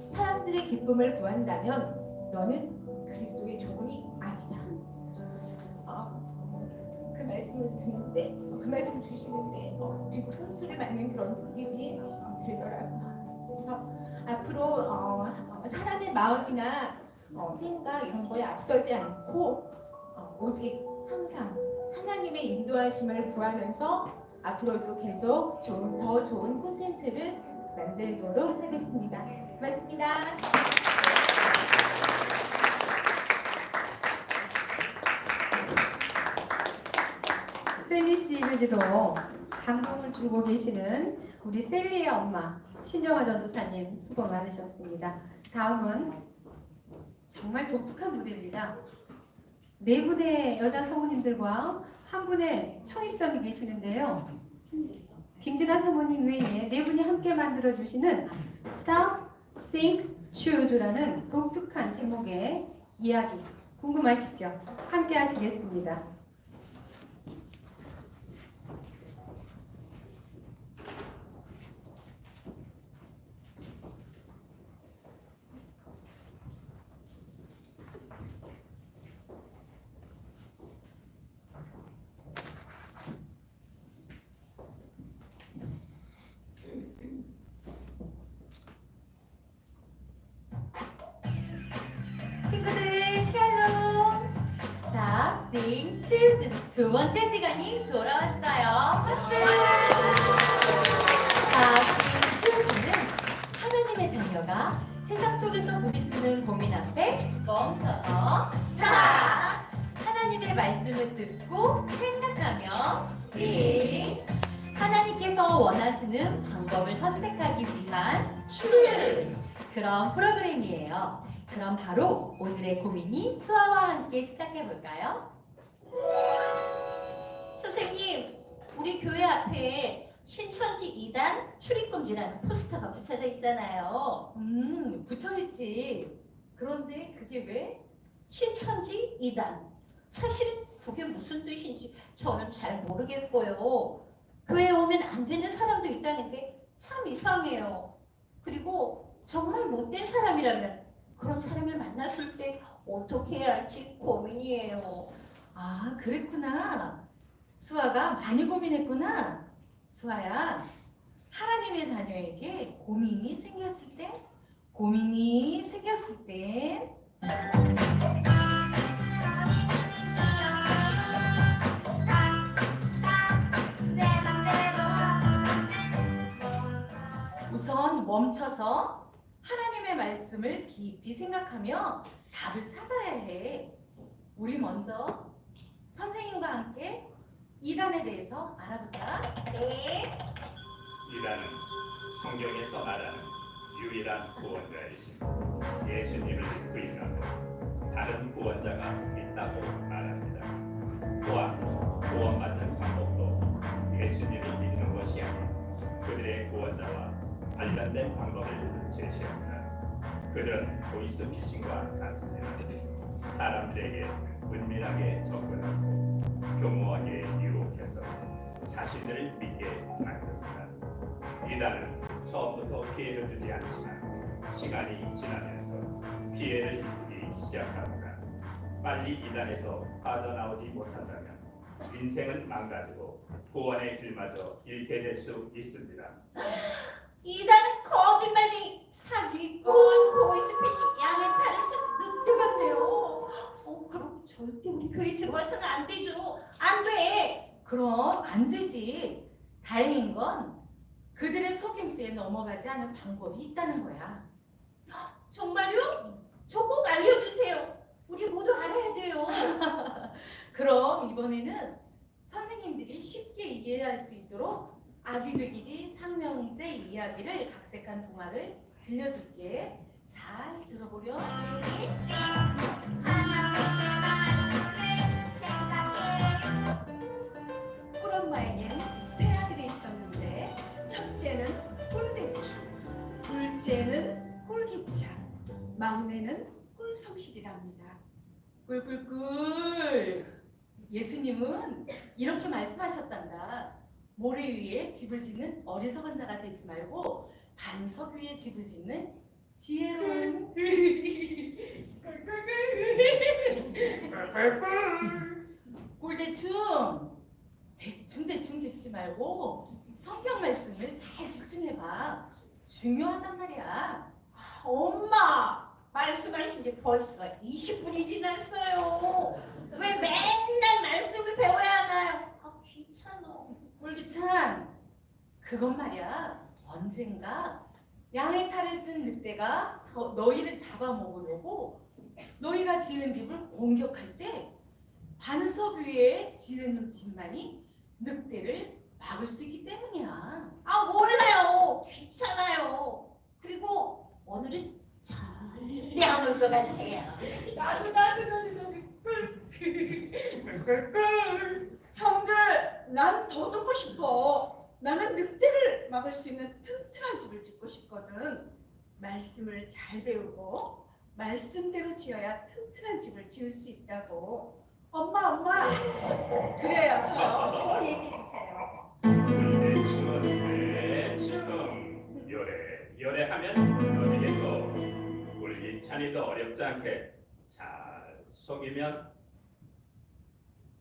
사람들의 기쁨을 구한다면 너는 그리스도의 종이 아니다. 그 말씀을 듣는데, 그 말씀 주시는데 뒤통수를 맞는 그런 느낌이 들더라고요. 그래서 앞으로 사람의 마음이나 생각 이런 거에 앞서지 않고 오직 항상 하나님의 인도하심을 구하면서 앞으로도 계속 더 좋은 콘텐츠를 만들도록 하겠습니다. 고맙습니다. 셀리 지휘로 감동을 주고 계시는 우리 셀리의 엄마 신정아 전도사님 수고 많으셨습니다. 다음은 정말 독특한 무대입니다. 네 분의 여자 성우님들과 한 분의 청입점이 계시는데요. 김진아 사모님 외에 네 분이 함께 만들어주시는 Stop, Think, Choose라는 독특한 제목의 이야기 궁금하시죠? 함께 하시겠습니다. 킹 츄즈 두 번째 시간이 돌아왔어요. 박수! 자, 킹 츄즈는 하나님의 자녀가 세상 속에서 부딪히는 고민 앞에 멈춰서 하나님의 말씀을 듣고 생각하며 하나님께서 원하시는 방법을 선택하기 위한 그런 프로그램이에요. 그럼 바로 오늘의 고민이 수아와 함께 시작해 볼까요? 선생님, 우리 교회 앞에 신천지 2단 출입금지라는 포스터가 붙여져 있잖아요. 붙어있지. 그런데 그게 왜? 신천지 2단. 사실 그게 무슨 뜻인지 저는 잘 모르겠고요. 교회에 오면 안 되는 사람도 있다는 게 참 이상해요. 그리고 정말 못된 사람이라면 그런 사람을 만났을 때 어떻게 해야 할지 고민이에요. 아, 그랬구나. 수아가 많이 고민했구나. 수아야, 하나님의 자녀에게 고민이 생겼을 때 우선 멈춰서 하나님의 말씀을 깊이 생각하며 답을 찾아야 해. 우리 먼저 선생님과 함께 이단에 대해서 알아보자. 이단은 성경에서 말하는 유일한 구원자이신 예수님을 부인하고 다른 구원자가 있다고 말합니다. 또한 구원받는 방법도 예수님을 믿는 것이 아닌 그들의 구원자와 관련된 방법을 제시합니다. 그들은 보이스피싱과 같습니다. 사람들에게 은밀하게 접근하고 교묘하게 유혹해서 자신을 믿게 만듭니다. 이단은 처음부터 피해를 주지 않지만 시간이 지나면서 피해를 입기 시작합니다. 빨리 이단에서 빠져나오지 못한다면 인생은 망가지고 구원의 길마저 잃게 될 수 있습니다. 이단은 거짓말쟁이, 사기꾼, 보이스피싱, 양해탈을 쓴 늑대 같네요. 그럼 절대 우리 교회 들어와서는 안 되죠. 안 돼. 그럼 안 되지. 다행인 건 그들의 속임수에 넘어가지 않을 방법이 있다는 거야. 정말요? 저 꼭 알려주세요. 우리 모두 알아야 돼요. 그럼 이번에는 선생님들이 쉽게 이해할 수 있도록 아기되기지 상명제 이야기를 각색한 동화를 들려줄게. 잘 들어보렴. 꿀엄마에겐 세 아들이 있었는데 첫째는 꿀대추, 둘째는 꿀기차, 막내는 꿀성실이랍니다. 꿀꿀꿀. 예수님은 이렇게 말씀하셨단다. 모래 위에 집을 짓는 어리석은 자가 되지 말고 반석 위에 집을 짓는 지혜로운 꿀대충. 대충 듣지 말고 성경 말씀을 잘 집중해봐. 중요하단 말이야. 엄마, 말씀하신 지 벌써 20분이 지났어요. 왜 맨날 말씀을 배워야 하나요? 귀찮아. 꿀기찬, 그건 말이야. 언젠가 양의 탈을 쓴 늑대가 너희를 잡아먹으려고 너희가 지은 집을 공격할 때 반석 위에 지은 집만이 늑대를 막을 수 있기 때문이야. 몰라요. 귀찮아요. 그리고 오늘은 절대 안 올 것 같아요. 나도. 형들, 난 더 듣고 싶어. 나는 늑대를 막을 수 있는 튼튼한 집을 짓고 싶거든. 말씀을 잘 배우고 말씀대로 지어야 튼튼한 집을 지을 수 있다고. 엄마. 그래야서요. 더 얘기해 주세요. 대충 요래하면 어디겠고 꿀기찬이도 어렵지 않게 잘 속이면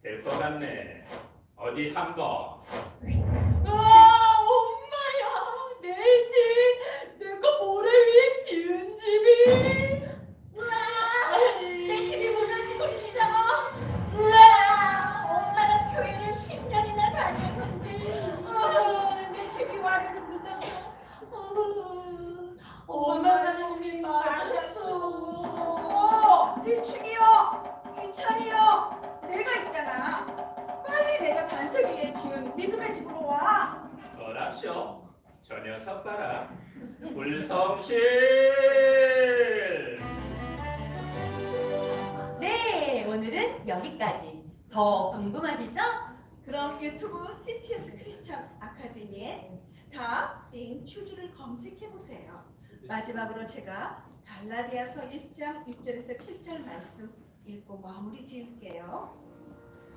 될 것 같네. 어디 한번. 엄마야, 내 집, 내가 모래 위에 지은 집이. 우와, 내 집이 무너지고 있어. 우와. 대충이요, 귀찮이요, 내가 있잖아. 빨리 내가 반석이에 지은 믿음의 집으로 와. 거랍쇼. 저 녀석 봐라. 불성실. 네, 오늘은 여기까지. 더 궁금하시죠? 그럼 유튜브 CTS 크리스천 아카데미의 스타팅 큐즈를 검색해 보세요. 마지막으로 제가 갈라디아서 1장 6절에서 7절 말씀 읽고 마무리 지을게요.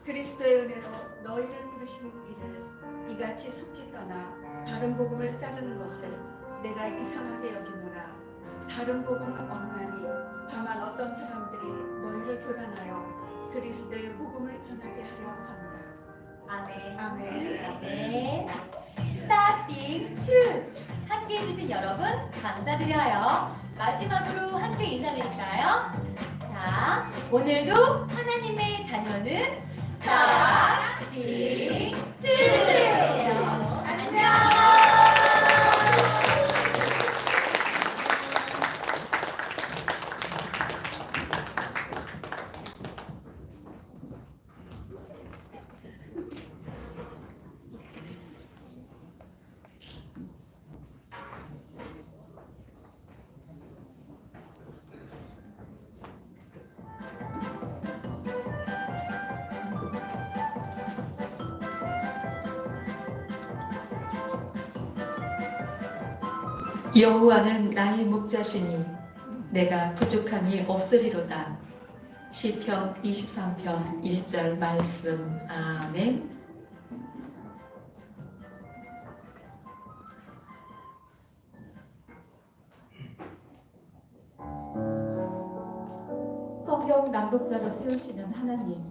그리스도의 은혜로 너희를 부르신 이를 이같이 속히 떠나 다른 복음을 따르는 것을 내가 이상하게 여기노라. 다른 복음은 없나니 다만 어떤 사람들이 너희를 교란하여 그리스도의 복음을 변하게 하려 하노라. 아멘. 아멘. 아멘. 스타팅 츄! 함께 해주신 여러분 감사드려요. 마지막으로 함께 인사드릴까요? 자, 오늘도 하나님의 자녀는 스타팅 츄예요. 안녕. 여호와는 나의 목자시니 내가 부족함이 없으리로다. 시편 23편 1절 말씀. 아멘. 성경 낭독자로 세우시는 하나님,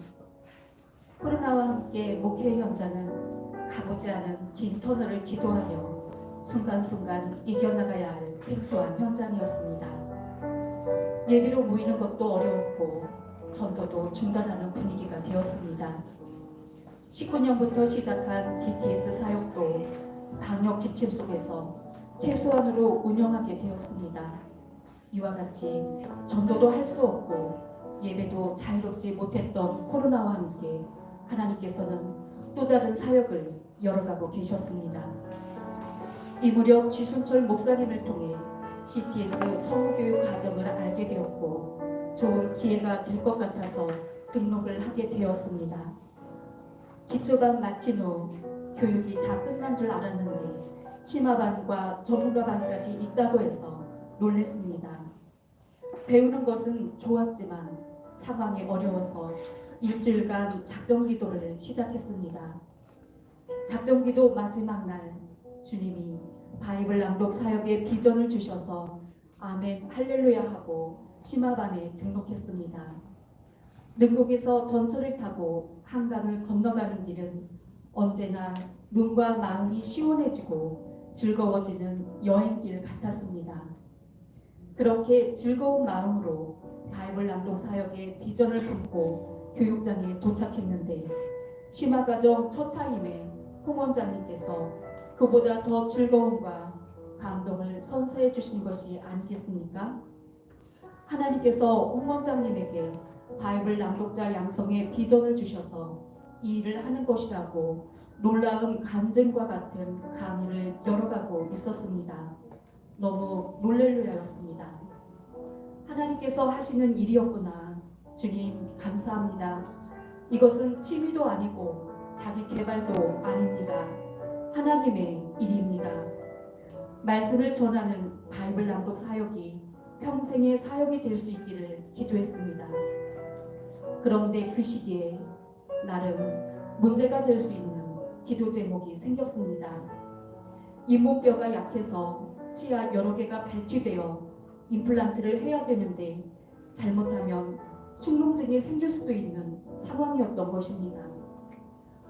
코로나와 함께 목회 현장은 가보지 않은 긴 터널을 기도하며 순간순간 이겨나가야 할 생소한 현장이었습니다. 예비로 모이는 것도 어려웠고 전도도 중단하는 분위기가 되었습니다. 19년부터 시작한 DTS 사역도 방역 지침 속에서 최소한으로 운영하게 되었습니다. 이와 같이 전도도 할 수 없고 예배도 자유롭지 못했던 코로나와 함께 하나님께서는 또 다른 사역을 열어가고 계셨습니다. 이 무렵 지순철 목사님을 통해 CTS 성우교육 과정을 알게 되었고 좋은 기회가 될 것 같아서 등록을 하게 되었습니다. 기초반 마친 후 교육이 다 끝난 줄 알았는데 심화반과 전문가반까지 있다고 해서 놀랐습니다. 배우는 것은 좋았지만 상황이 어려워서 일주일간 작정기도를 시작했습니다. 작정기도 마지막 날 주님이 바이블 낭독 사역의 비전을 주셔서 아멘 할렐루야 하고 심화반에 등록했습니다. 능곡에서 전철을 타고 한강을 건너가는 길은 언제나 눈과 마음이 시원해지고 즐거워지는 여행길 같았습니다. 그렇게 즐거운 마음으로 바이블 낭독 사역의 비전을 품고 교육장에 도착했는데 심화과정 첫 타임에 홍 원장님께서 그보다 더 즐거움과 감동을 선사해 주신 것이 아니겠습니까? 하나님께서 홍 원장님에게 바이블 낭독자 양성의 비전을 주셔서 이 일을 하는 것이라고 놀라운 간증과 같은 강의를 열어가고 있었습니다. 너무 놀랄루야였습니다. 하나님께서 하시는 일이었구나. 주님 감사합니다. 이것은 취미도 아니고 자기 개발도 아닙니다. 하나님의 일입니다. 말씀을 전하는 바이블 낭독 사역이 평생의 사역이 될 수 있기를 기도했습니다. 그런데 그 시기에 나름 문제가 될 수 있는 기도 제목이 생겼습니다. 잇몸뼈가 약해서 치아 여러 개가 발치되어 임플란트를 해야 되는데 잘못하면 축농증이 생길 수도 있는 상황이었던 것입니다.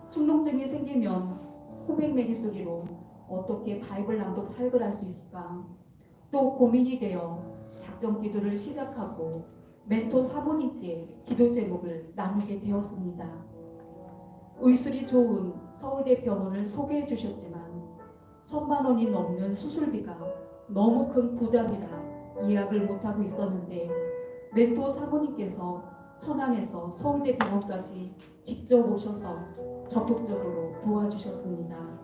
축농증이 생기면 코백매기 소리로 어떻게 바이블 낭독 사역을 할 수 있을까? 또 고민이 되어 작정 기도를 시작하고 멘토 사모님께 기도 제목을 나누게 되었습니다. 의술이 좋은 서울대 병원을 소개해 주셨지만 1,000만 원이 넘는 수술비가 너무 큰 부담이라 예약을 못하고 있었는데 멘토 사모님께서 천안에서 서울대 병원까지 직접 오셔서 적극적으로 도와주셨습니다.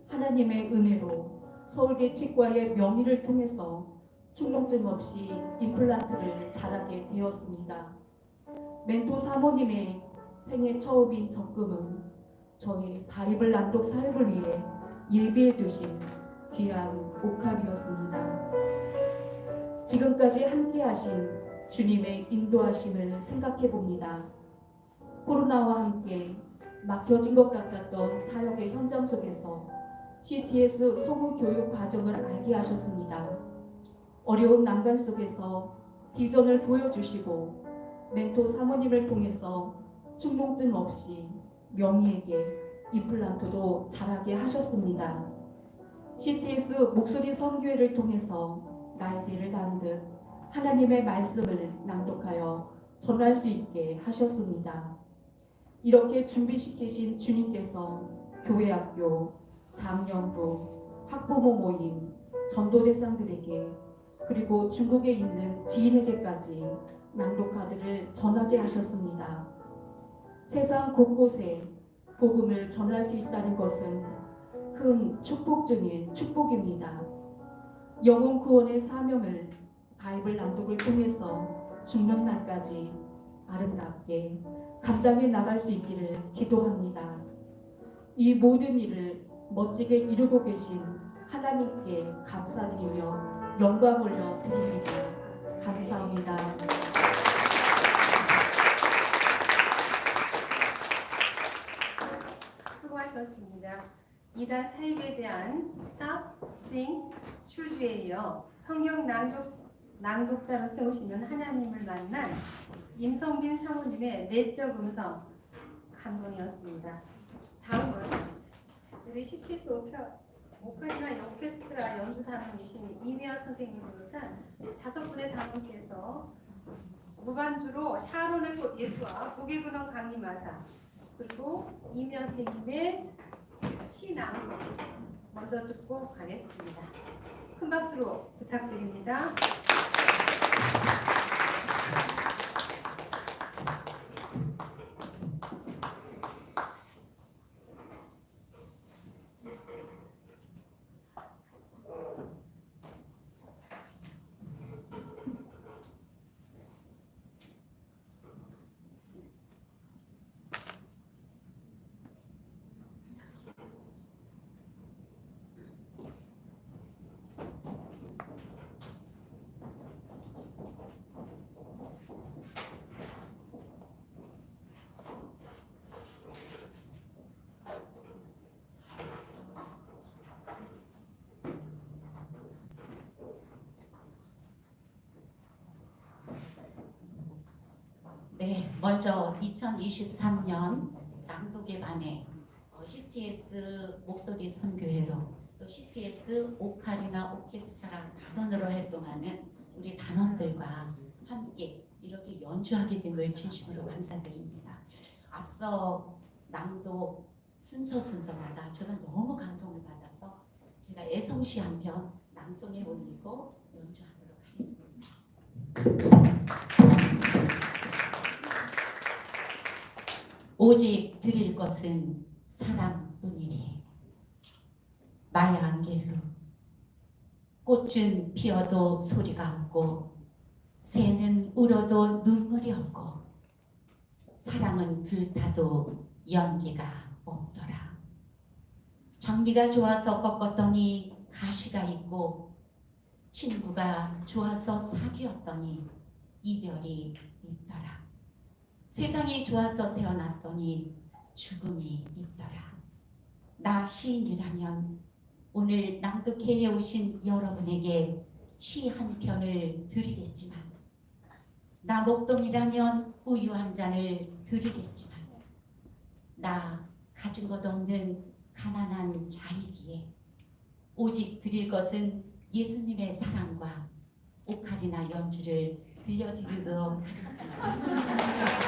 하나님의 은혜로 서울대 치과의 명의를 통해서 충농증 없이 임플란트를 잘하게 되었습니다. 멘토 사모님의 생애 처음인 적금은 저희 바이블 낭독 사역을 위해 예비해 두신 귀한 옥합이었습니다. 지금까지 함께 하신 주님의 인도하심을 생각해 봅니다. 코로나와 함께 막혀진 것 같았던 사역의 현장 속에서 CTS 성우 교육 과정을 알게 하셨습니다. 어려운 난관 속에서 비전을 보여주시고 멘토 사모님을 통해서 충농증 없이 명희에게 임플란트도 잘하게 하셨습니다. CTS 목소리 선교회를 통해서 날개를 단 듯 하나님의 말씀을 낭독하여 전할 수 있게 하셨습니다. 이렇게 준비시키신 주님께서 교회학교, 장년부, 학부모 모임, 전도대상들에게 그리고 중국에 있는 지인에게까지 낭독카드를 전하게 하셨습니다. 세상 곳곳에 복음을 전할 수 있다는 것은 큰 축복 중에 축복입니다. 영혼 구원의 사명을 바이블 낭독을 통해서 죽는 날까지 아름답게 감당해 나갈 수 있기를 기도합니다. 이 모든 일을 멋지게 이루고 계신 하나님께 감사드리며 영광 올려 드립니다. 감사합니다. 수고하셨습니다. 이단 사입에 대한 Stop, Think, Choose에 이어 성경 낭독자로 세우시는 하나님을 만난 임성빈 사모님의 내적 음성 감동이었습니다. 다음은 우리 CTS 오카리나 오케스트라 연주 단원이신 이미아 선생님을 비롯한 5분의 단원께서 무반주로 샤론의 예수와 고개근원 강림하사 그리고 이미아 선생님의 시 낭송 먼저 듣고 가겠습니다. 큰 박수로 부탁드립니다. 네, 먼저 2023년 낭독의 밤에 CTS 목소리 선교회로 또 CTS 오카리나 오케스트라 단원으로 활동하는 우리 단원들과 함께 이렇게 연주하게 된 걸 진심으로 감사드립니다. 앞서 낭독 순서마다 제가 너무 감동을 받아서 제가 애성시 한 편 낭송에 올리고 연주하도록 하겠습니다. 오직 드릴 것은 사랑뿐이니 마야안겔로 꽃은 피어도 소리가 없고 새는 울어도 눈물이 없고 사랑은 불타도 연기가 없더라. 장미가 좋아서 꺾었더니 가시가 있고 친구가 좋아서 사귀었더니 이별이 있더라. 세상이 좋아서 태어났더니 죽음이 있더라. 나 시인이라면 오늘 낭독회에 오신 여러분에게 시 한 편을 드리겠지만 나 목동이라면 우유 한 잔을 드리겠지만 나 가진 것 없는 가난한 자이기에 오직 드릴 것은 예수님의 사랑과 오카리나 연주를 들려드리도록 하겠습니다.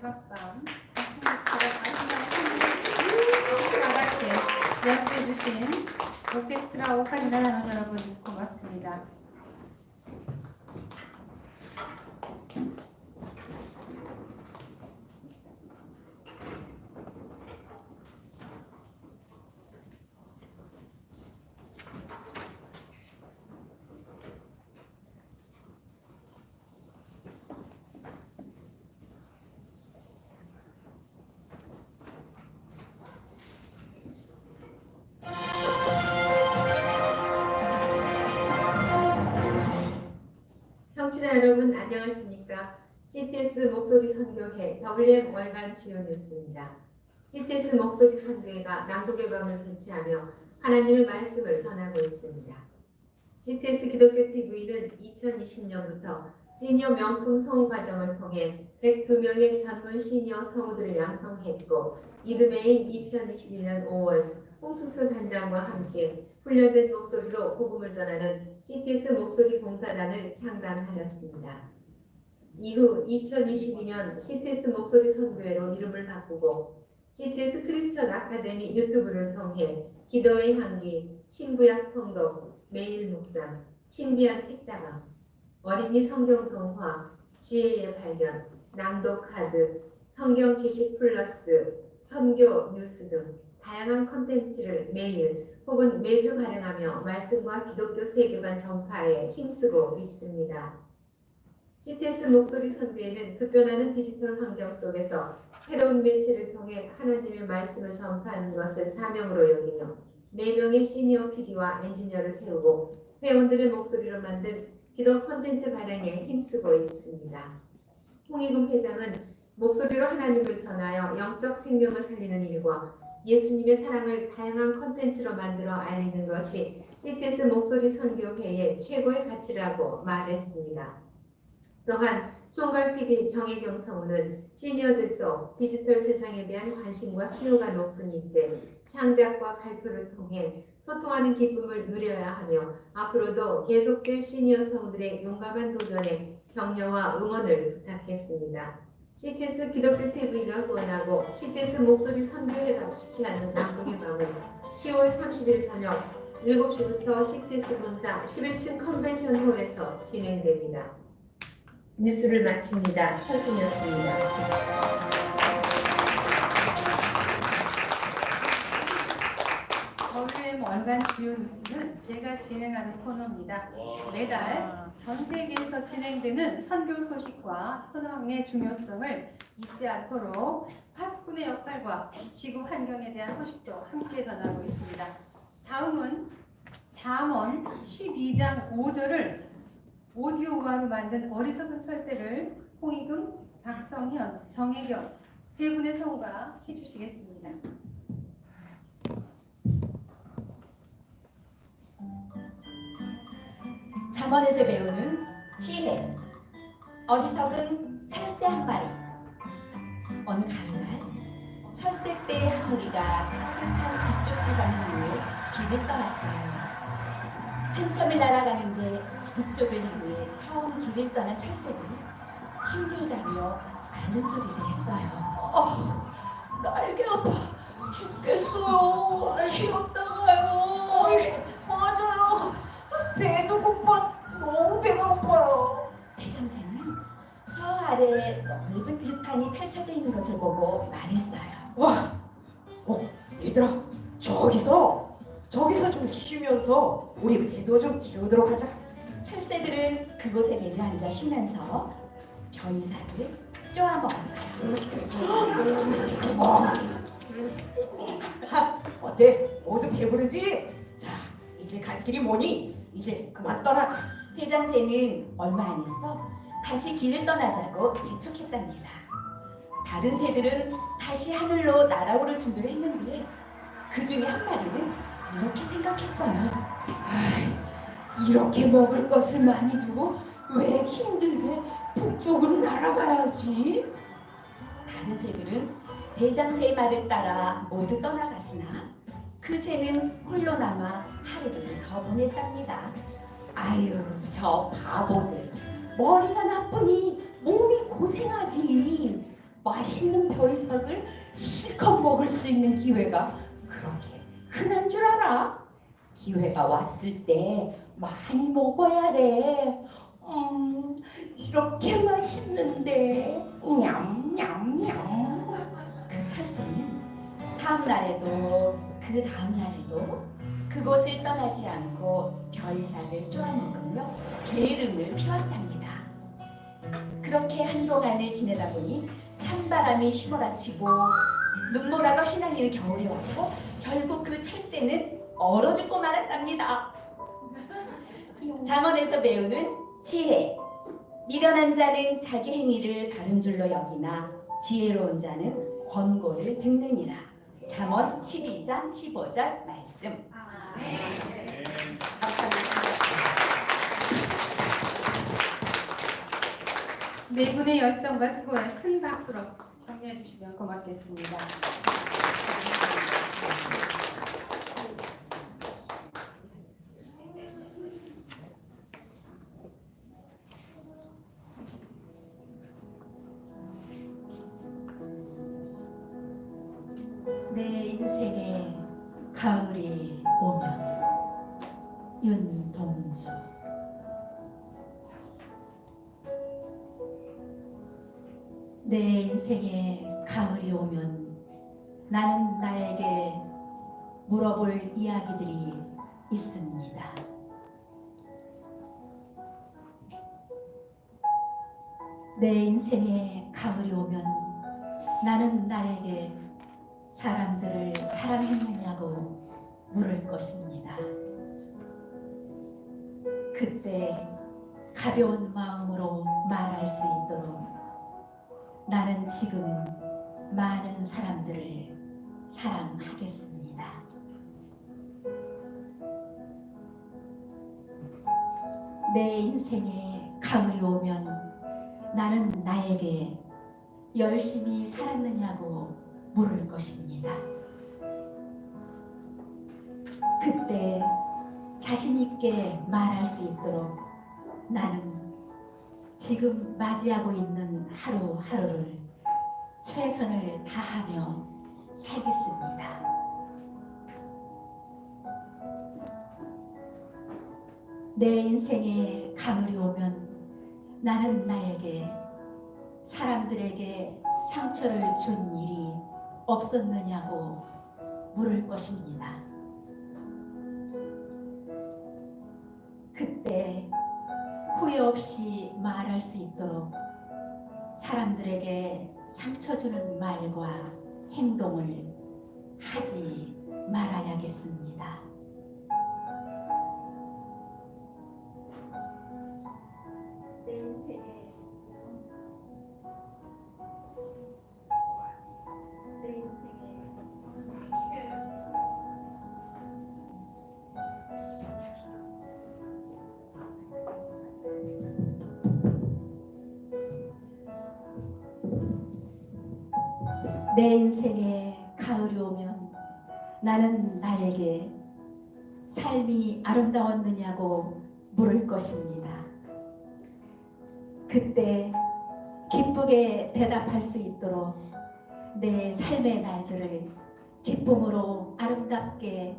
백악관 다같이 지원해주신 오케스트라 오카리나 단원 여러분 고맙습니다. 청취자 여러분 안녕하십니까? CTS 목소리 선교회 WM 월간 주요 뉴스입니다. CTS 목소리 선교회가 낭독의 밤을 개최하며 하나님의 말씀을 전하고 있습니다. CTS 기독교 TV는 2020년부터 시니어 명품 성우 과정을 통해 102명의 전문 시니어 성우들을 양성했고 이듬해인 2021년 5월 홍승표 단장과 함께 훈련된 목소리로 복음을 전하는 CTS 목소리 봉사단을 창단하였습니다. 이후 2022년 CTS 목소리 선교회로 이름을 바꾸고 CTS 크리스천 아카데미 유튜브를 통해 기도의 향기, 신구약 통독, 매일 묵상, 신비한 책다방, 어린이 성경 동화, 지혜의 발견, 낭독 카드, 성경 지식 플러스, 선교 뉴스 등 다양한 콘텐츠를 매일 혹은 매주 발행하며 말씀과 기독교 세계관 전파에 힘쓰고 있습니다. CTS 목소리 선교회는 급변하는 디지털 환경 속에서 새로운 매체를 통해 하나님의 말씀을 전파하는 것을 사명으로 여기며 4명의 시니어 PD와 엔지니어를 세우고 회원들의 목소리로 만든 기독 콘텐츠 발행에 힘쓰고 있습니다. 홍익금 회장은 목소리로 하나님을 전하여 영적 생명을 살리는 일과 예수님의 사랑을 다양한 콘텐츠로 만들어 알리는 것이 CTS 목소리 선교회의 최고의 가치라고 말했습니다. 또한 총괄 PD 정혜경 성우는 시니어들도 디지털 세상에 대한 관심과 수요가 높은 이때 창작과 발표를 통해 소통하는 기쁨을 누려야 하며 앞으로도 계속될 시니어 성우들의 용감한 도전에 격려와 응원을 부탁했습니다. CTS 기독교 TV가 후원하고 CTS 목소리 선교회가 주최하는 낭독의 밤은 10월 30일 저녁 7시부터 CTS 본사 11층 컨벤션 홀에서 진행됩니다. 뉴스를 마칩니다. 최순이었습니다. WM 월간 주요 뉴스는 제가 진행하는 코너입니다. 매달 전 세계에서 진행되는 선교 소식과 현황의 중요성을 잊지 않도록 파수꾼의 역할과 지구 환경에 대한 소식도 함께 전하고 있습니다. 다음은 잠언 12장 5절을 오디오화로 만든 어리석은 철새를 홍익금, 박성현, 정혜경 세 분의 성우가 해주시겠습니다. 잠언에서 배우는 지혜. 어리석은 철새 한 마리. 어느 가을날 철새떼 한 무리가 따뜻한 북쪽 지방을 위해 길을 떠났어요. 한참을 날아가는데 북쪽을 향해 처음 길을 떠난 철새들이 힘들다며 앓는 소리를 했어요. 날개 아파 죽겠어요. 쉬었다가요. 맞아요. 배도 고파. 너무 배가 고파요. 배장생은 저 아래에 넓은 들판이 펼쳐져 있는 것을 보고 말했어요. 얘들아, 저기서 좀 쉬면서 우리 배도 좀 기르도록 하자. 철새들은 그곳에 내려앉아 쉬면서 벼이삭을 쪼아 먹었어요. 어때? 모두 배부르지? 자, 이제 갈 길이 뭐니? 이제 그만 떠나자. 대장새는 얼마 안 있어 다시 길을 떠나자고 재촉했답니다. 다른 새들은 다시 하늘로 날아오를 준비를 했는데 그 중에 한 마리는 이렇게 생각했어요. 이렇게 먹을 것을 많이 두고 왜 힘들게 북쪽으로 날아가야지? 다른 새들은 대장새의 말을 따라 모두 떠나갔으나 그 새는 홀로 남아 하루를 더 보냈답니다. 아유, 저 바보들. 머리가 나쁘니 몸이 고생하지. 말 맛있는 별이삭을 실컷 먹을 수 있는 기회가 그렇게 흔한 줄 알아? 기회가 왔을 때 많이 먹어야 돼. 이렇게 맛있는데 냠냠냠. 그 철새는 다음 날에도 그 다음 날에도 그곳을 떠나지 않고 별이삭을 쪼아먹으며 게으름을 피웠답니다. 그렇게 한동안을 지내다 보니 찬바람이 휘몰아치고 눈보라가 휘날리는 겨울이 왔고 결국 그 철새는 얼어 죽고 말았답니다. 잠언에서 배우는 지혜. 미련한 자는 자기 행위를 바른 줄로 여기나 지혜로운 자는 권고를 듣느니라. 잠언 12장 15절 말씀. 네 분의 열정과 수고를 큰 박수로 격려해 주시면 고맙겠습니다. 내 인생에 가을이 오면 윤동주. 내 인생에 가을이 오면 나는 나에게 물어볼 이야기들이 있습니다. 내 인생에 가을이 오면 나는 나에게 사람들을 사랑했느냐고 물을 것입니다. 그때 가벼운 마음으로 말할 수 있도록 나는 지금 많은 사람들을 사랑하겠습니다. 내 인생에 가을이 오면 나는 나에게 열심히 살았느냐고 물을 것입니다. 그때 자신 있게 말할 수 있도록 나는 지금 맞이하고 있는 하루하루를 최선을 다하며 살겠습니다. 내 인생에 가을이 오면 나는 나에게 사람들에게 상처를 준 일이 없었느냐고 물을 것입니다. 그때 후회 없이 말할 수 있도록 사람들에게 상처 주는 말과 행동을 하지 말아야겠습니다. 내 인생에 내 인생에 가을이 오면 나는 나에게 삶이 아름다웠느냐고 물을 것입니다. 그때 기쁘게 대답할 수 있도록 내 삶의 날들을 기쁨으로 아름답게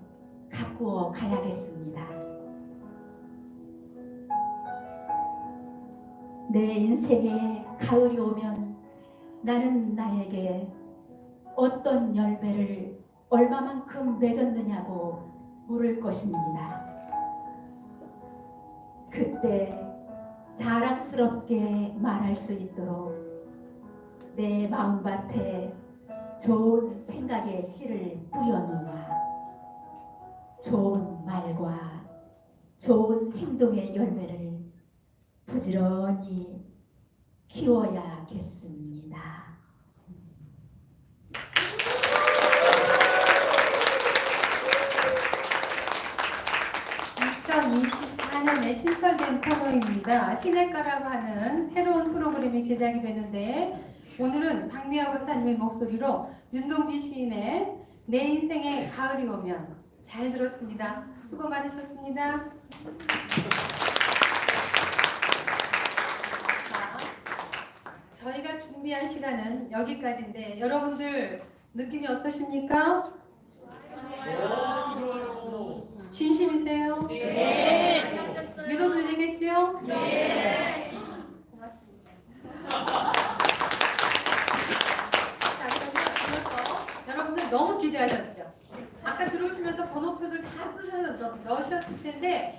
가꾸어 가야겠습니다. 내 인생에 가을이 오면 나는 나에게 어떤 열매를 얼마만큼 맺었느냐고 물을 것입니다. 그때 자랑스럽게 말할 수 있도록 내 마음밭에 좋은 생각의 씨를 뿌려놓아 좋은 말과 좋은 행동의 열매를 부지런히 키워야겠습니다. 2024년에 신설된 코너입니다. 시냇가라고 하는 새로운 프로그램이 제작이 되는데 오늘은 박미화 권사님의 목소리로 윤동주 시인의 내 인생에 가을이 오면 잘 들었습니다. 수고 많으셨습니다. 저희가 준비한 시간은 여기까지인데 여러분들 느낌이 어떠십니까? 진심이세요? 네. 믿어도 되겠죠? 네. 고맙습니다. 자, 그러면 여러분들 너무 기대하셨죠? 아까 들어오시면서 번호표들 다 넣으셨을 텐데